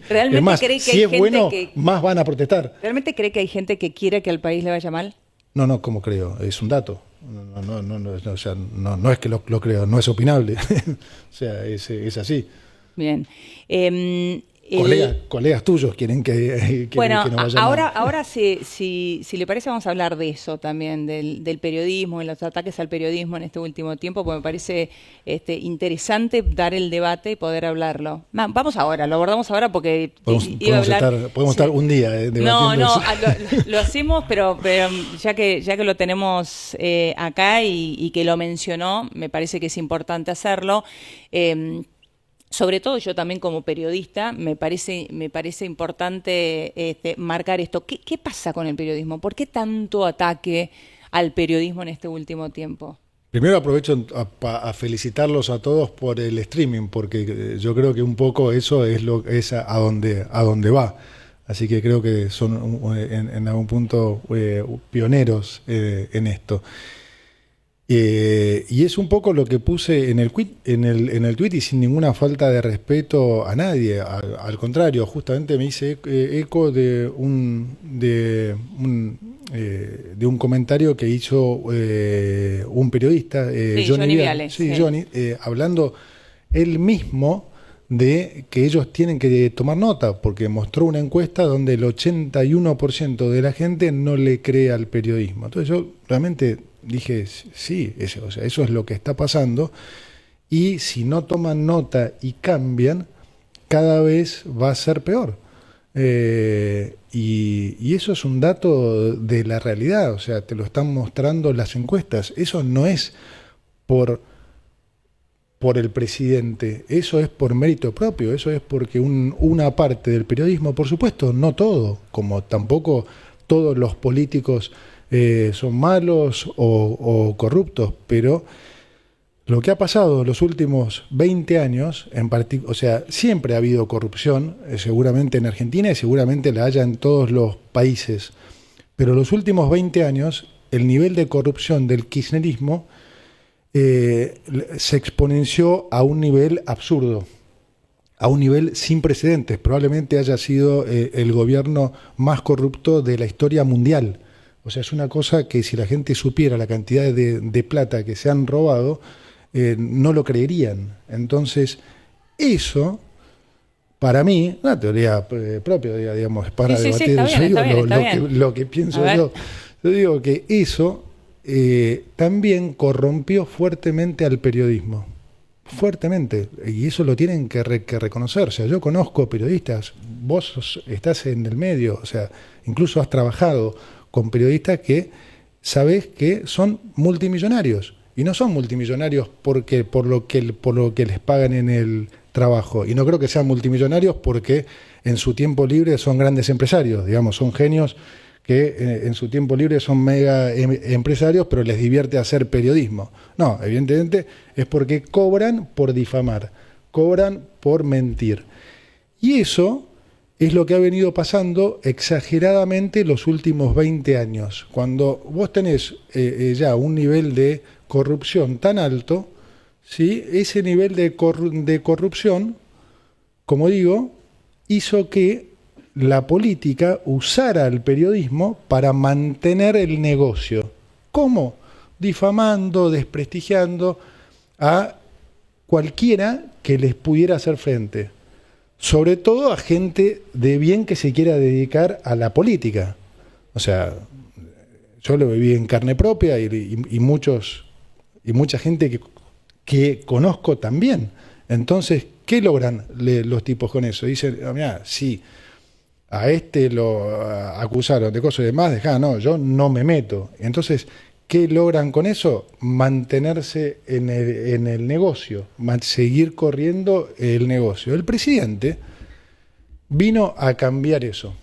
¿Realmente es más, cree que si hay es gente bueno, que más van a protestar. ¿Realmente cree que hay gente que quiere que al país le vaya mal? No, ¿cómo creo? Es un dato. No es que lo creo, no es opinable. O sea, es así. Bien. Colegas tuyos quieren que bueno, que no vaya ahora si le parece vamos a hablar de eso también, del periodismo y los ataques al periodismo en este último tiempo, porque me parece interesante dar el debate y poder hablarlo. Vamos ahora, lo abordamos ahora porque podemos estar un día debatiendo eso. Lo hacemos, pero ya que lo tenemos acá y que lo mencionó, me parece que es importante hacerlo. Sobre todo yo también como periodista me parece importante marcar esto. ¿Qué pasa con el periodismo? ¿Por qué tanto ataque al periodismo en este último tiempo? Primero aprovecho a felicitarlos a todos por el streaming, porque yo creo que un poco eso es a donde va. Así que creo que son en algún punto pioneros en esto. Y es un poco lo que puse en el tweet y sin ninguna falta de respeto a nadie. Al contrario, justamente me hice eco de un comentario que hizo un periodista, Johnny Viale. Johnny, hablando él mismo de que ellos tienen que tomar nota, porque mostró una encuesta donde el 81% de la gente no le cree al periodismo. Entonces yo realmente dije, sí, eso es lo que está pasando, y si no toman nota y cambian, cada vez va a ser peor. Y eso es un dato de la realidad, o sea, te lo están mostrando las encuestas. Eso no es por por el presidente, eso es por mérito propio, eso es porque una parte del periodismo, por supuesto, no todo, como tampoco todos los políticos son malos o corruptos, pero lo que ha pasado en los últimos 20 años, o sea, siempre ha habido corrupción, seguramente en Argentina y seguramente la haya en todos los países, pero los últimos 20 años el nivel de corrupción del kirchnerismo se exponenció a un nivel absurdo, a un nivel sin precedentes. Probablemente haya sido el gobierno más corrupto de la historia mundial. O sea, es una cosa que si la gente supiera la cantidad de plata que se han robado, no lo creerían. Entonces, eso, para mí, una teoría propia, digamos, para debatir, lo que pienso yo digo que eso también corrompió fuertemente al periodismo. Fuertemente. Y eso lo tienen que reconocer. O sea, yo conozco periodistas, vos estás en el medio, o sea, incluso has trabajado con periodistas que sabés que son multimillonarios. Y no son multimillonarios por lo que les pagan en el trabajo. Y no creo que sean multimillonarios porque en su tiempo libre son grandes empresarios, digamos, son genios que en su tiempo libre son mega empresarios, pero les divierte hacer periodismo. No, evidentemente es porque cobran por difamar, cobran por mentir. Y eso es lo que ha venido pasando exageradamente los últimos 20 años. Cuando vos tenés ya un nivel de corrupción tan alto, ¿sí? Ese nivel de corrupción, como digo, hizo que la política usara el periodismo para mantener el negocio. ¿Cómo? Difamando, desprestigiando a cualquiera que les pudiera hacer frente. Sobre todo a gente de bien que se quiera dedicar a la política. O sea, yo lo viví en carne propia y mucha gente que conozco también. Entonces, ¿qué logran los tipos con eso? Dicen, mira, sí, a este lo acusaron de cosas y demás, no, yo no me meto. Entonces, ¿qué logran con eso? Mantenerse en el negocio, seguir corriendo el negocio. El presidente vino a cambiar eso.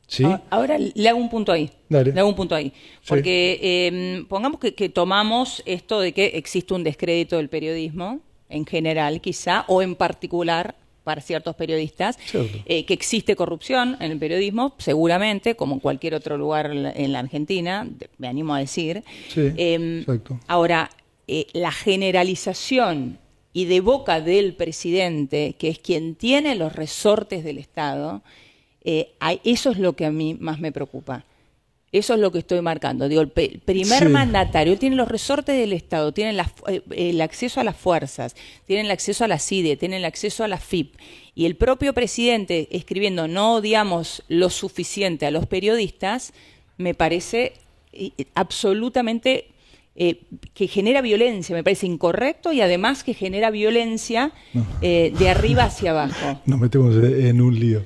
¿Sí? Ahora le hago un punto ahí. Dale. Le hago un punto ahí. Porque Sí. pongamos que tomamos esto de que existe un descrédito del periodismo, en general quizá, o en particular para ciertos periodistas, que existe corrupción en el periodismo, seguramente, como en cualquier otro lugar en la Argentina, me animo a decir. Sí, exacto. Ahora, la generalización y de boca del presidente, que es quien tiene los resortes del Estado, eso es lo que a mí más me preocupa. Eso es lo que estoy marcando. Digo, el primer mandatario, él tiene los resortes del Estado, tiene el acceso a las fuerzas, tiene el acceso a la CIDE, tiene el acceso a la FIP. Y el propio presidente escribiendo no odiamos lo suficiente a los periodistas, me parece absolutamente que genera violencia, me parece incorrecto y además que genera violencia de arriba hacia abajo. Nos metemos en un lío.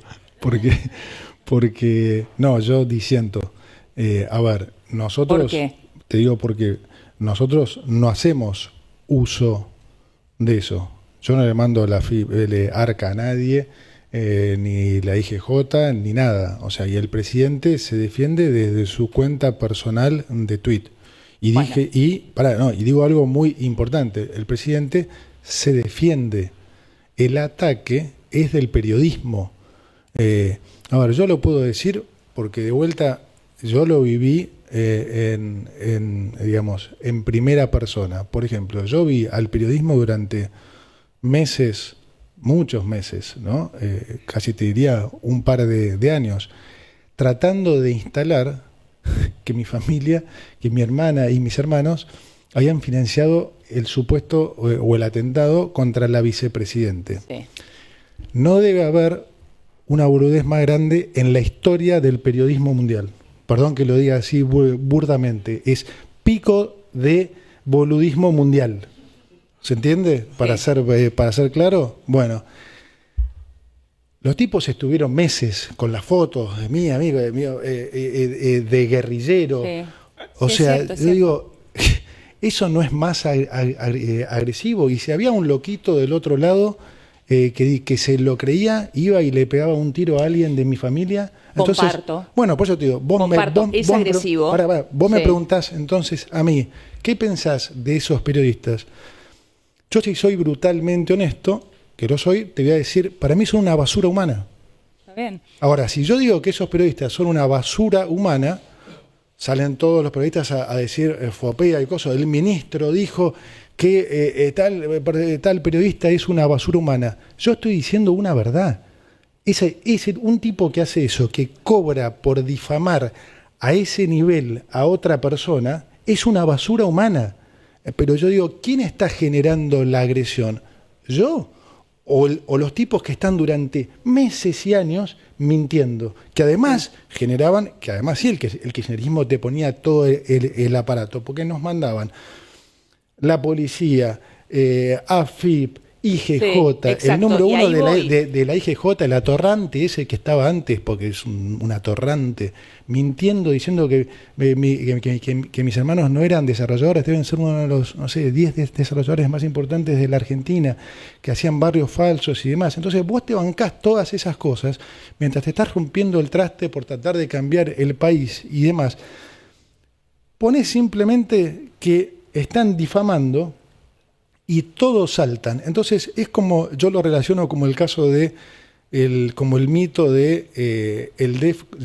Porque no, yo disiento. A ver, nosotros... ¿Por qué? Te digo porque nosotros no hacemos uso de eso. Yo no le mando la ARCA a nadie, ni la IGJ, ni nada. O sea, y el presidente se defiende desde su cuenta personal de tweet. Y y digo algo muy importante. El presidente se defiende. El ataque es del periodismo. A ver, yo lo puedo decir porque de vuelta yo lo viví digamos, en primera persona. Por ejemplo, yo vi al periodismo durante meses, muchos meses, ¿no? Casi te diría un par de años, tratando de instalar que mi familia, que mi hermana y mis hermanos habían financiado el supuesto o el atentado contra la vicepresidente. Sí. No debe haber una boludez más grande en la historia del periodismo mundial. Perdón que lo diga así burdamente. Es pico de boludismo mundial. ¿Se entiende? Para ser claro. Bueno, los tipos estuvieron meses con las fotos de mi amigo, de guerrillero. Sí. O sea, yo digo, ¿eso no es más agresivo? Y si había un loquito del otro lado que se lo creía, iba y le pegaba un tiro a alguien de mi familia. Entonces, comparto. bueno, por eso te digo, Es agresivo. Vos me preguntás entonces a mí, ¿qué pensás de esos periodistas? Yo, si soy brutalmente honesto, que lo soy, te voy a decir, para mí son una basura humana. Está bien. Ahora, si yo digo que esos periodistas son una basura humana, salen todos los periodistas a decir fopea y cosas. El ministro dijo que tal periodista es una basura humana. Yo estoy diciendo una verdad. Un tipo que hace eso, que cobra por difamar a ese nivel a otra persona, es una basura humana. Pero yo digo, ¿quién está generando la agresión? ¿Yo? O los tipos que están durante meses y años mintiendo, que además generaban, que además sí, el kirchnerismo te ponía todo el aparato, porque nos mandaban la policía, AFIP, IGJ, sí, el número uno de la IGJ, el atorrante ese que estaba antes, porque es un atorrante, mintiendo, diciendo que mis hermanos no eran desarrolladores, deben ser uno de los, no sé, 10 desarrolladores más importantes de la Argentina, que hacían barrios falsos y demás. Entonces vos te bancás todas esas cosas, mientras te estás rompiendo el traste por tratar de cambiar el país y demás. Ponés simplemente que están difamando y todos saltan. Entonces es como, yo lo relaciono como el caso de, como el mito de,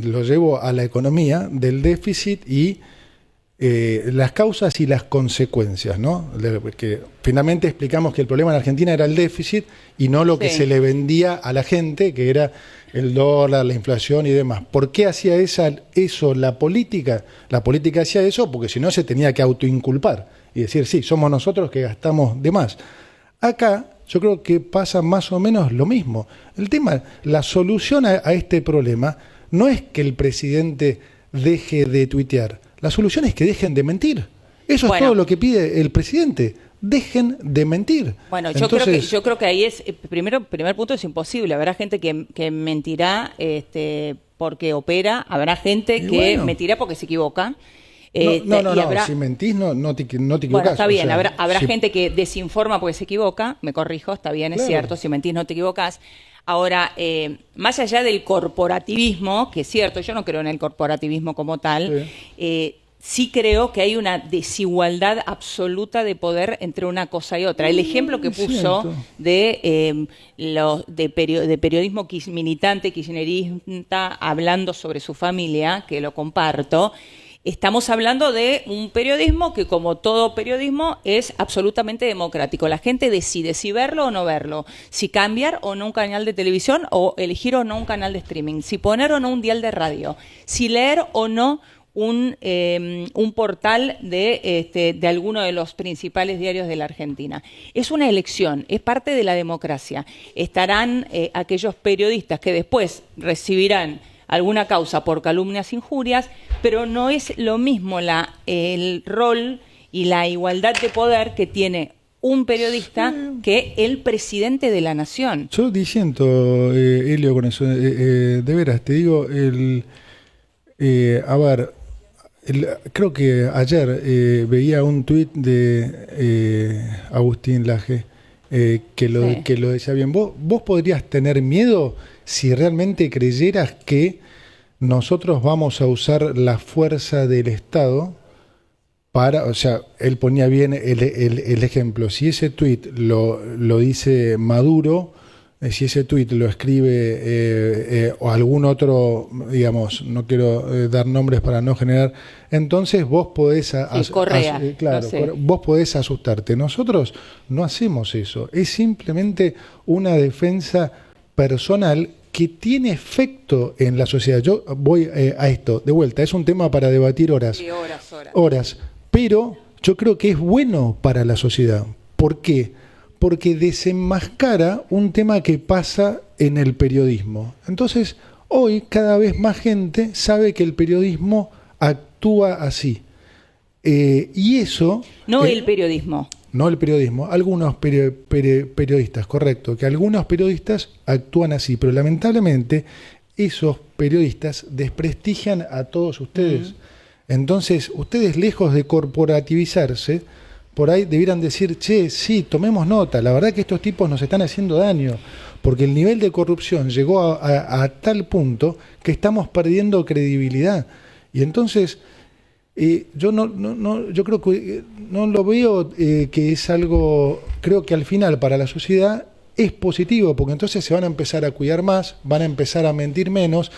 lo llevo a la economía, del déficit y las causas y las consecuencias, ¿no? Que finalmente explicamos que el problema en Argentina era el déficit y no lo que se le vendía a la gente, que era el dólar, la inflación y demás. ¿Por qué hacía eso la política? La política hacía eso porque si no se tenía que autoinculpar y decir, sí, somos nosotros que gastamos de más. Acá yo creo que pasa más o menos lo mismo. El tema, la solución a este problema no es que el presidente deje de tuitear, la solución es que dejen de mentir. Eso es todo lo que pide el presidente. Dejen de mentir. Bueno, yo creo que ahí es, primer punto es imposible. Habrá gente que mentirá porque opera, habrá gente que mentirá porque se equivoca. No, si mentís no te equivocás. Bueno, está bien, o sea, habrá gente que desinforma porque se equivoca, me corrijo, está bien, es cierto, si mentís no te equivocás. Ahora, más allá del corporativismo, que es cierto, yo no creo en el corporativismo como tal, sí creo que hay una desigualdad absoluta de poder entre una cosa y otra. El ejemplo que puso de periodismo militante, kirchnerista, hablando sobre su familia, que lo comparto, estamos hablando de un periodismo que, como todo periodismo, es absolutamente democrático. La gente decide si verlo o no verlo, si cambiar o no un canal de televisión o elegir o no un canal de streaming, si poner o no un dial de radio, si leer o no un portal de alguno de los principales diarios de la Argentina. Es una elección, es parte de la democracia. Estarán aquellos periodistas que después recibirán alguna causa por calumnias, injurias, pero no es lo mismo el rol y la igualdad de poder que tiene un periodista que el presidente de la nación. Yo disiento, Elio, con eso. De veras, te digo, a ver, creo que ayer veía un tuit de Agustín Laje que lo decía bien. ¿Vos podrías tener miedo si realmente creyeras que nosotros vamos a usar la fuerza del Estado para, o sea, él ponía bien el ejemplo, si ese tuit lo dice Maduro, si ese tuit lo escribe o algún otro, digamos, no quiero dar nombres para no generar, entonces vos podés vos podés asustarte. Nosotros no hacemos eso, es simplemente una defensa personal que tiene efecto en la sociedad. Yo voy a esto, de vuelta, es un tema para debatir horas. Sí, horas. Pero yo creo que es bueno para la sociedad. ¿Por qué? Porque desenmascara un tema que pasa en el periodismo. Entonces, hoy cada vez más gente sabe que el periodismo actúa así. Y eso... No el periodismo. No el periodismo, algunos periodistas, correcto, que algunos periodistas actúan así, pero lamentablemente esos periodistas desprestigian a todos ustedes. Entonces, ustedes, lejos de corporativizarse, por ahí debieran decir, che, sí, tomemos nota, la verdad que estos tipos nos están haciendo daño, porque el nivel de corrupción llegó a tal punto que estamos perdiendo credibilidad. Y entonces, yo creo que no lo veo que es algo, creo que al final para la sociedad es positivo, porque entonces se van a empezar a cuidar más, van a empezar a mentir menos,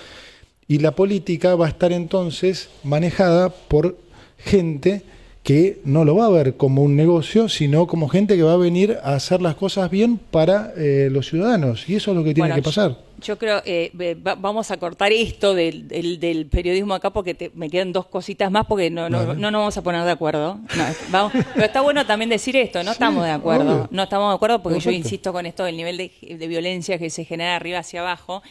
y la política va a estar entonces manejada por gente que no lo va a ver como un negocio, sino como gente que va a venir a hacer las cosas bien para los ciudadanos. Y eso es lo que tiene que pasar. Yo creo, vamos a cortar esto del periodismo acá porque me quedan dos cositas más porque no nos vamos a poner de acuerdo. Pero está bueno también decir esto, no estamos de acuerdo. Obvio. No estamos de acuerdo porque yo insisto con esto del nivel de violencia que se genera de arriba hacia abajo.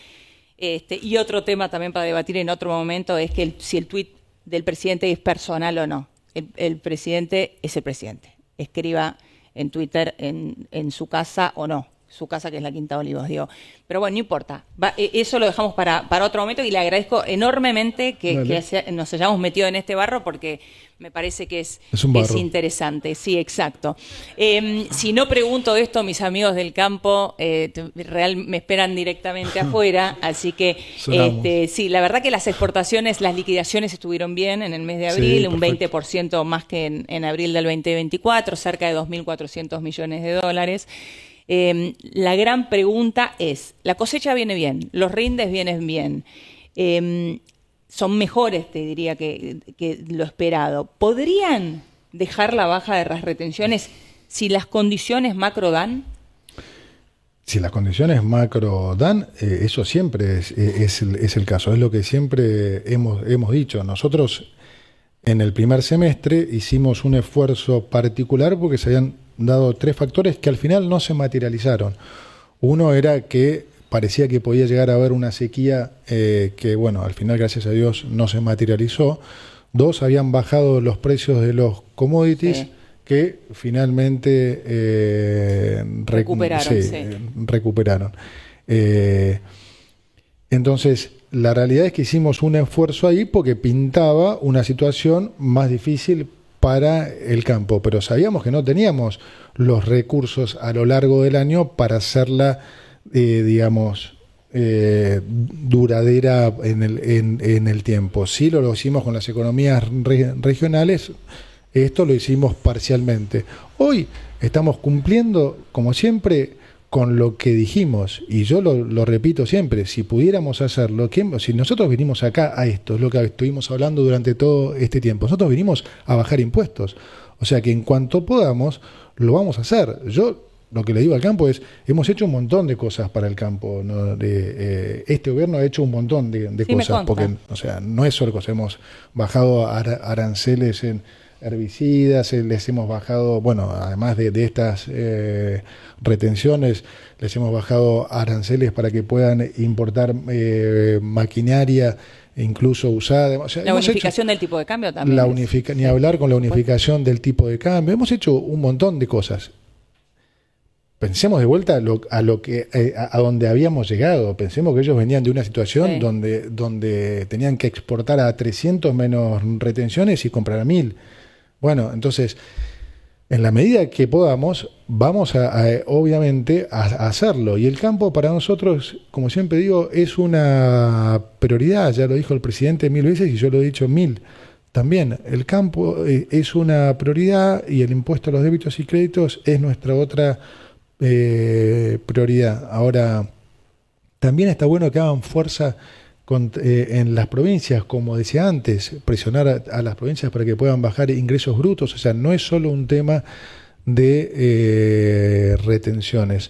Y otro tema también para debatir en otro momento es que si el tuit del presidente es personal o no. El presidente es el presidente. Escriba en Twitter en su casa o no. Su casa, que es la Quinta de Olivos, digo. Pero bueno, no importa. Eso lo dejamos para otro momento y le agradezco enormemente que nos hayamos metido en este barro porque me parece que es interesante. Sí, exacto. Si no pregunto esto, mis amigos del campo me esperan directamente afuera. Así que, sí, la verdad que las exportaciones, las liquidaciones estuvieron bien en el mes de abril, sí, un 20% más que en abril del 2024, cerca de 2.400 millones de dólares. La gran pregunta es, la cosecha viene bien, los rindes vienen bien, son mejores, te diría, que lo esperado. ¿Podrían dejar la baja de las retenciones si las condiciones macro dan? Si las condiciones macro dan, eso siempre es el caso, es lo que siempre hemos dicho. Nosotros en el primer semestre hicimos un esfuerzo particular porque se habían dado tres factores que al final no se materializaron. Uno era que parecía que podía llegar a haber una sequía que, bueno, al final, gracias a Dios, no se materializó. Dos, habían bajado los precios de los commodities que finalmente recuperaron. Entonces, la realidad es que hicimos un esfuerzo ahí porque pintaba una situación más difícil para el campo, pero sabíamos que no teníamos los recursos a lo largo del año para hacerla, duradera en el tiempo. Sí lo hicimos con las economías regionales, esto lo hicimos parcialmente. Hoy estamos cumpliendo, como siempre, con lo que dijimos, y yo lo repito siempre, si pudiéramos hacerlo, si nosotros vinimos acá a esto, es lo que estuvimos hablando durante todo este tiempo, nosotros vinimos a bajar impuestos, o sea que en cuanto podamos, lo vamos a hacer. Yo lo que le digo al campo es, hemos hecho un montón de cosas para el campo, ¿no? Este gobierno ha hecho un montón de cosas, porque o sea, no es solo cosa, hemos bajado aranceles en herbicidas, les hemos bajado, bueno, además de estas retenciones, les hemos bajado aranceles para que puedan importar maquinaria, incluso usada. O sea, la unificación del tipo de cambio también. Ni hablar con la unificación del tipo de cambio. Hemos hecho un montón de cosas. Pensemos de vuelta a donde habíamos llegado. Pensemos que ellos venían de una situación donde tenían que exportar a 300 menos retenciones y comprar a 1.000. Bueno, entonces, en la medida que podamos, vamos obviamente a hacerlo. Y el campo para nosotros, como siempre digo, es una prioridad. Ya lo dijo el presidente 1000 veces y yo lo he dicho 1000 también. El campo es una prioridad y el impuesto a los débitos y créditos es nuestra otra prioridad. Ahora, también está bueno que hagan fuerza en las provincias, como decía antes, presionar a las provincias para que puedan bajar ingresos brutos. O sea, no es solo un tema de retenciones.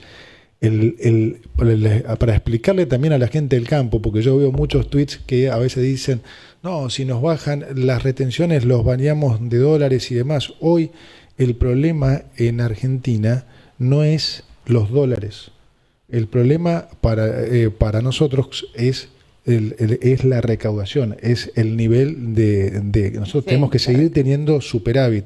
Para explicarle también a la gente del campo, porque yo veo muchos tweets que a veces dicen, no, si nos bajan las retenciones los bañamos de dólares y demás. Hoy el problema en Argentina no es los dólares. El problema para nosotros es la recaudación, es el nivel de nosotros tenemos que seguir teniendo superávit.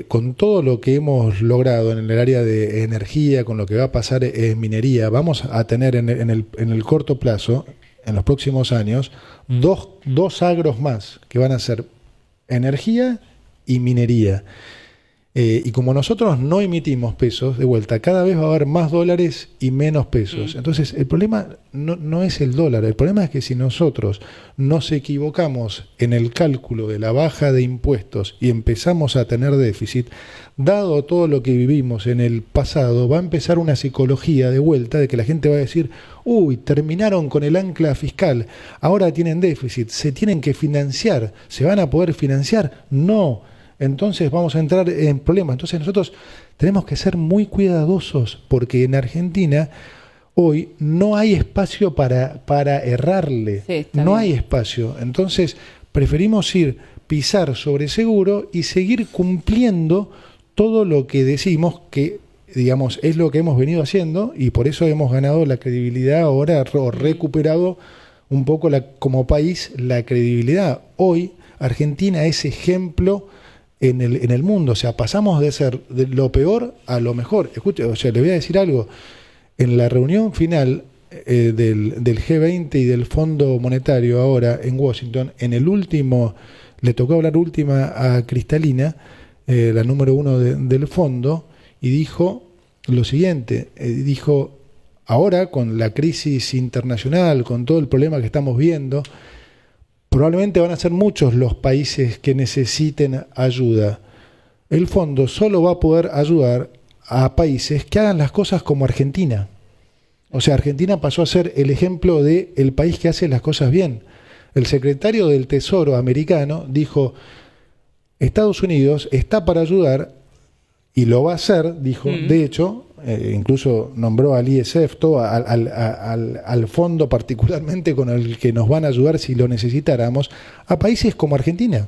Con todo lo que hemos logrado en el área de energía, con lo que va a pasar en minería, vamos a tener en el corto plazo, en los próximos años, dos agros más que van a ser energía y minería. Y como nosotros no emitimos pesos, de vuelta, cada vez va a haber más dólares y menos pesos. Entonces, el problema no es el dólar, el problema es que si nosotros nos equivocamos en el cálculo de la baja de impuestos y empezamos a tener déficit, dado todo lo que vivimos en el pasado, va a empezar una psicología de vuelta de que la gente va a decir, uy, terminaron con el ancla fiscal, ahora tienen déficit, se tienen que financiar, ¿se van a poder financiar? No. Entonces vamos a entrar en problemas. Entonces nosotros tenemos que ser muy cuidadosos porque en Argentina hoy no hay espacio para errarle. Sí, no hay espacio. Entonces preferimos pisar sobre seguro y seguir cumpliendo todo lo que decimos que, digamos, es lo que hemos venido haciendo y por eso hemos ganado la credibilidad ahora o recuperado un poco como país la credibilidad. Hoy Argentina es ejemplo en el mundo, o sea, pasamos de ser de lo peor a lo mejor. Escuche, o sea, le voy a decir algo. En la reunión final del G20 y del Fondo Monetario ahora en Washington, en el último, le tocó hablar última a Cristalina, la número 1 del fondo, y dijo lo siguiente, dijo, ahora con la crisis internacional, con todo el problema que estamos viendo, probablemente van a ser muchos los países que necesiten ayuda. El fondo solo va a poder ayudar a países que hagan las cosas como Argentina. O sea, Argentina pasó a ser el ejemplo del país que hace las cosas bien. El secretario del Tesoro americano dijo, Estados Unidos está para ayudar y lo va a hacer, dijo, de hecho, incluso nombró al ISF, al fondo particularmente con el que nos van a ayudar si lo necesitáramos, a países como Argentina,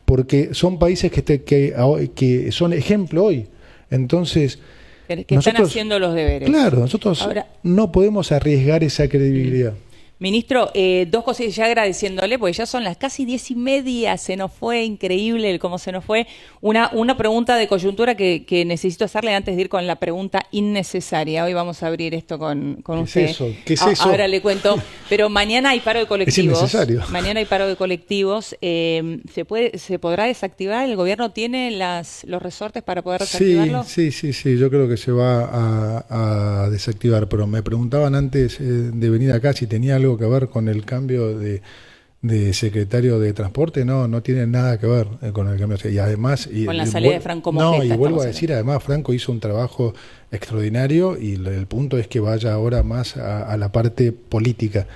porque son países que son ejemplo hoy. Entonces, que están haciendo los deberes. Claro, nosotros ahora no podemos arriesgar esa credibilidad. Ministro, dos cosas ya agradeciéndole, porque ya son las casi 10:30, se nos fue, increíble el cómo se nos fue. Una pregunta de coyuntura que necesito hacerle antes de ir con la pregunta innecesaria. Hoy vamos a abrir esto con usted. ¿Qué es eso? Ahora le cuento, pero mañana hay paro de colectivos. Es innecesario. Mañana hay paro de colectivos. ¿Se podrá desactivar? ¿El gobierno tiene los resortes para poder desactivarlo? Sí, yo creo que se va a desactivar, pero me preguntaban antes de venir acá si tenía algo que ver con el cambio de secretario de transporte. No tiene nada que ver con el cambio. Y además, con la salida de Franco Mojeta. No, y vuelvo a decir, además Franco hizo un trabajo extraordinario y el punto es que vaya ahora más a la parte política.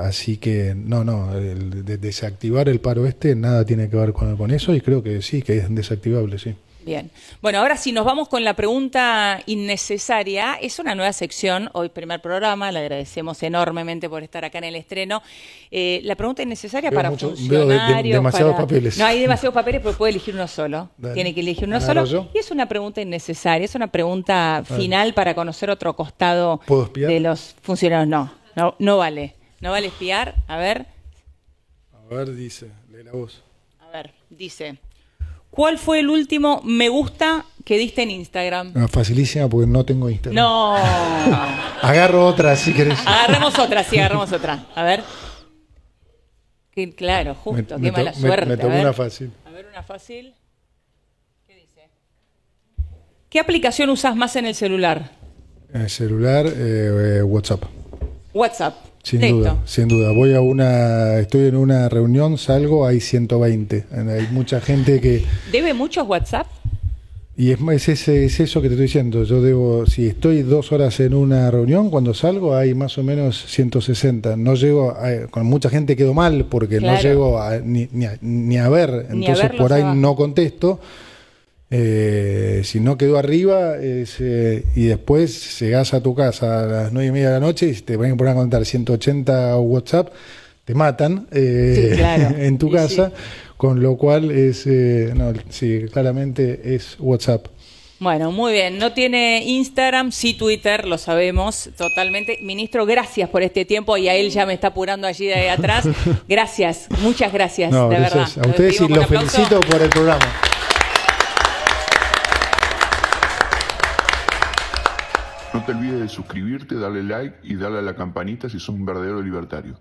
Así que de desactivar el paro nada tiene que ver con eso y creo que sí, que es desactivable, sí. Bien. Bueno, ahora sí nos vamos con la pregunta innecesaria. Es una nueva sección, hoy primer programa, le agradecemos enormemente por estar acá en el estreno. La pregunta innecesaria para funcionarios. Demasiados papeles. No, hay demasiados papeles, pero puede elegir uno solo. Dale. Tiene que elegir uno solo. ¿Yo? Y es una pregunta innecesaria, es una pregunta final para conocer otro costado de los funcionarios. No vale. No vale espiar. A ver, dice, lee la voz. A ver, dice... ¿Cuál fue el último me gusta que diste en Instagram? Facilísima porque no tengo Instagram. No. Agarro otra si querés. Agarremos otra. A ver. Claro, justo, qué mala suerte. Me tocó una fácil. A ver, una fácil. ¿Qué dice? ¿Qué aplicación usas más en el celular? En el celular, WhatsApp. WhatsApp. Sin duda. Estoy en una reunión, salgo, hay 120. Hay mucha gente que... ¿Debe mucho WhatsApp? Y es eso que te estoy diciendo. Si estoy 2 horas en una reunión, cuando salgo hay más o menos 160. No llego, con mucha gente quedo mal porque no llego ni a ver. Entonces por ahí no contesto. Si no quedó arriba y después llegás a tu casa a las 9:30 de la noche y te van a poner a contar 180 WhatsApp, te matan en tu casa, con lo cual claramente es WhatsApp. Bueno, muy bien. No tiene Instagram, sí Twitter, lo sabemos totalmente. Ministro, gracias por este tiempo y a él ya me está apurando allí de atrás. Gracias, muchas gracias, de verdad. A ustedes y los felicito por el programa. No te olvides de suscribirte, darle like y darle a la campanita si sos un verdadero libertario.